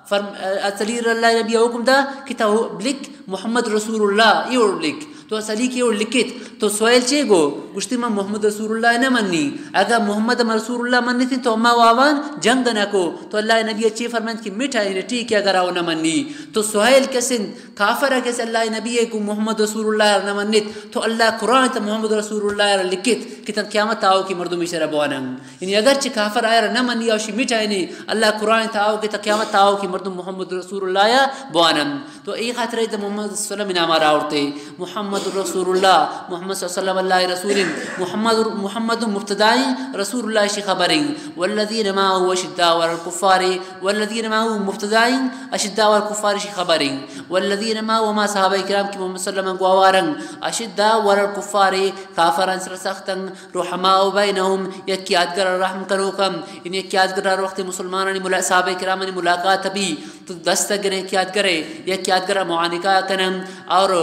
صلی اللہ نبی حکم دا کہ تا لکھ محمد رسول اللہ یہ اور لکھ تو اصلی کی اور لکھت تو سوائل چے گو گشتی میں محمد رسول اللہ نہ منی اگر محمد رسول اللہ منی تھی تو اما واوان جنگ نہ کو تو اللہ نبی اچھی فرمائند کی مٹھا ہے ٹھیک ہے اگر آو نہ منی تو سوائل کسن کافر ہے کس اللہ نبی کو محمد رسول اللہ نہ منت تو اللہ قرآن تا محمد رسول اللہ لکھت کہ تن قیامت آو کی مردمی شرع بوانن یعنی اگرچہ کافر آیا نہ منی او شی مٹھا ہے اللہ قرآن تا آو کہ قیامت آو کی مردم محمد رسول اللہ بوانن تو ای خاطر ہے محمد صلی اللہ علیہ وسلم نام راورتے محمد رسول اللہ محمد صلی اللہ علیہ وسلم اللہ رسول محمد مبتدائی رسول اللہ شی خبریں والذین معه اشداء على الكفار والذین معه مبتدائی اشداء على الكفار شی خبریں والذین معه ما صحابہ کرام کی محمد صلی اللہ علیہ وسلم گوارن اشداء على الكفار کافران سر سختن رحماء بینہم یک یادگر رحم کرو کم ان یک یادگر وقت مسلمانان صحابہ کرام نے ملاقات بھی تو دستگرے یادگرے یک یادگر معانقہ کنن اور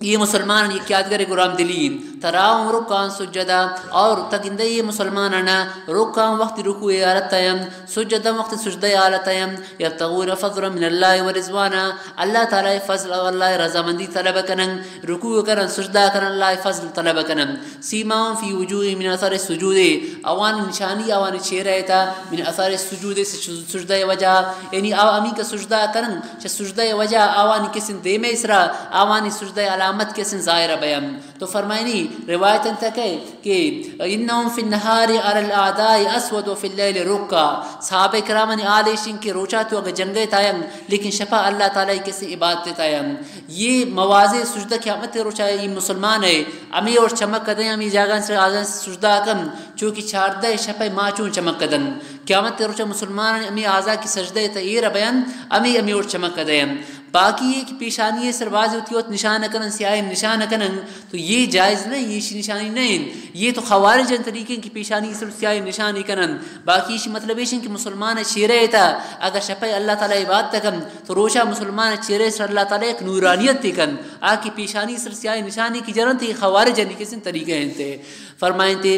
یہ مسلمان یہ یادگر گرام دلین تراؤں رکان سجدہ اور تگندے یہ مسلمانانا رکان وقت رکوع آلتایم سجدہ وقت سجدہ آلتایم یبتغون فضل من اللہ ورزوانا اللہ تعالی فضل اللہ رضامندی طلب کنن رکوع کرن سجدہ کرن اللہ فضل طلب کنن سیماؤں فی وجوہ من اثر السجود اوان نشانی اوان چہرہ تا من اثر السجود سجدہ وجہ یعنی امی کا سجدہ کرن سجدہ وجہ اوان کسن دے میں اسرا اوانی سجدہ علامت کسن ظاہرہ بیان تو فرمائنی روایت تک ہے کہ انہم فی النہار علی الاعداء اسود و فی اللیل رکا صحابہ کرام نے آلیشن کے روچا تو اگر جنگے تائم لیکن شفا اللہ تعالیٰ کسی عبادت تائم یہ موازے سجدہ قیامت روچا ہے یہ مسلمان ہے امی اور چمک کدیں امی جاگان سے آزان سجدہ کم چونکہ چاردہ شفا ماچون چمک کدن قیامت روچا مسلمان امی آزا کی سجدہ تئیر بیان امی اور چمک کدیں باقی یہ کہ پیشانی سرباز ہوتی ہوت نشان کنن سیاہ نشان کنن تو یہ جائز نہیں، یہ نشانی نہیں، یہ تو خوارج طریقے کی پیشانی سر سیاہ نشانی کنن. باقی یہ مطلب یہ کہ مسلمان چہرے تھا اگر شپے اللہ تعالیٰ عبادت کن تو روشا مسلمان چہرے سر اللہ تعالیٰ ایک نورانیت کن آ کی پیشانی سر سیاہ نشانی کی جرن تھی خوارج کسی طریقے ہیں. فرمائیں تھے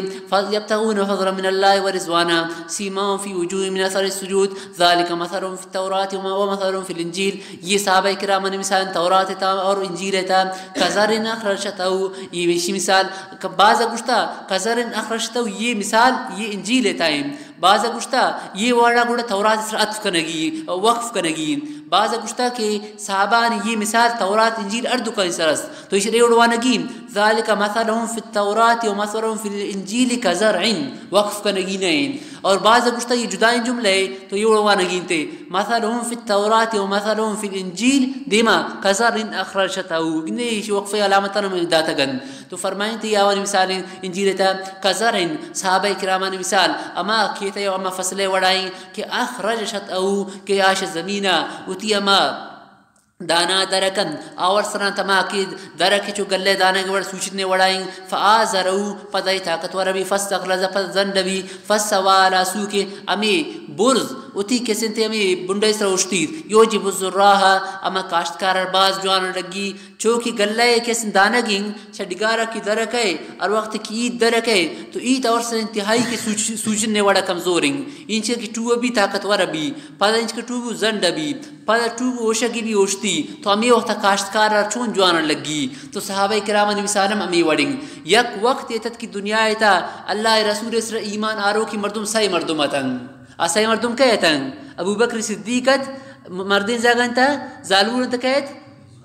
یبتغون فضلا من اللہ ورضوانا سیماؤں فی وجوہ من اثر السجود ذالک مثلهم فی التوراۃ ومثلهم فی الانجیل. یہ صحابہ کرام نے مثال تورات تھا اور انجیل تھا. کزر اخرجتہ یہ ویشی مثال بعض گشتہ کزر اخرجتہ یہ مثال یہ انجیل تھا. بعض گشتہ یہ واڑا گوڑا تورات سر عطف کنگی وقف کنگی. بعض گشتہ کہ صحابہ نے یہ مثال تورات انجیل اردو کا سرس تو اس ریوڑوانگی ذالک مثلهم فی التوراۃ ومثلهم فی الانجیل کزرع وقف کنگی نہیں. اور بعض گشتہ یہ جدائیں جملے تو یہ اڑوانگی تھے مثلهم فی التوراۃ ومثلهم فی الانجیل دیما کزرع اخرجتہ یہ وقف علامتاً میں داتا گن. تو فرمائیں تھے یہ مثال انجیل تھا کزرع صحابہ کرام نے مثال اما کیتے اما فصلے وڑائیں کہ اخرجتہ کہ آش زمینہ اتی اما دانا درکن آور سران تما کی درک چو گلے دانا کے وڑ سوچنے وڑائیں فآزرو پدائی طاقتور بھی فستغلظ فزندبی فسوالا سوکے امی برز اتی کسن تے امی بنڈے سر اشتید یوجب الزراحا اما کاشتکار ارباز جوان لگی چوکی گلے کسن دانا گنگ چھڑگارا کی درکے اور وقت کی عید درکے تو عید اور سر انتہائی کے سوچنے وڑا کمزورنگ انچہ کی ٹوب بھی طاقتور بھی پدا انچہ کی ٹوب زند بھی پدا ٹوب اوشگی بھی اوشتی تو امی وقت کاشتکار چون جوان لگی. تو صحابہ کرام نے مثالم امی وڑنگ یک وقت ایتت کی دنیا ایتا اللہ رسول اسر ایمان آرو کی مردم سائی مردم اتنگ سائی مردم کہتنگ ابو بکر صدیقت مردین زاگن تا زالور انت کہت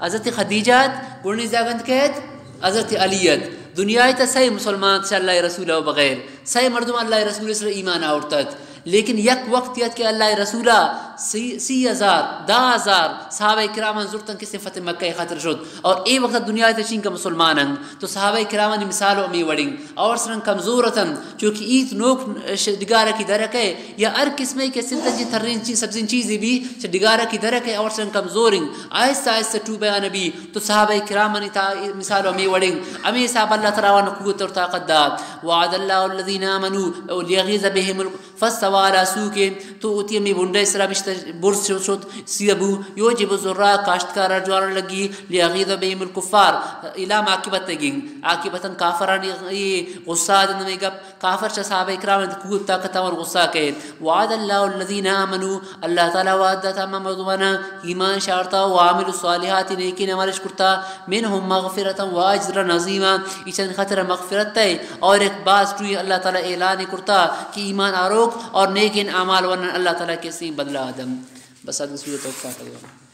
حضرت خدیجات گرنی زاگن کہت حضرت علیت دنیا ایتا سائی مسلمان سے اللہ رسول و بغیر سائی مردم اللہ رسول اسر ایمان آورتت. لیکن یک وقت یاد کہ اللہ رسولہ 30,000 10,000 صحابہ کرام زرتن کسی فتح مکہ خاطر شد اور ای وقت دنیا تشین کا مسلمانن تو صحابہ کرام نے مثال امی وڑنگ اور سرن کمزورتن چونکہ ایت نوک ڈگارہ کی درکے یا ہر قسمے کے سلطن جی تھرین چیز سبزین چیزی بھی ڈگارہ کی درکے اور سرن کمزورنگ آہستہ آہستہ ٹو بیان بھی تو صحابہ کرام نے مثال امی وڑنگ امی صحابہ اللہ تعالیٰ قوت اور طاقت دا. وعد اللہ الذین آمنوا لیغیظ بهم فاستوى سوکے تو اتی امی بنڈے سرا برس شد سیبو یوجب الزراء کاشتکار جوار لگی لیغیظ بهم الکفار الام عاقبت گین عاقبتاً کافران غصہ دن میں گپ کافر چا صحابہ اکرام قوت طاقت اور غصہ کے. وعد اللہ الذین آمنوا اللہ تعالیٰ وعدہ تمام مردمانا ایمان شارتا وعامل الصالحات نیکین عملش کرتا منہم مغفرتا واجر عظیما ایچن خطر مغفرت ہے اور ایک باز ٹوئی اللہ تعالیٰ اعلان کرتا کہ ایمان آروک اور نیکین اعمال ورنہ اللہ تعالیٰ کے سین بدلہ آدم. بس آدھے سورة توقع کرو.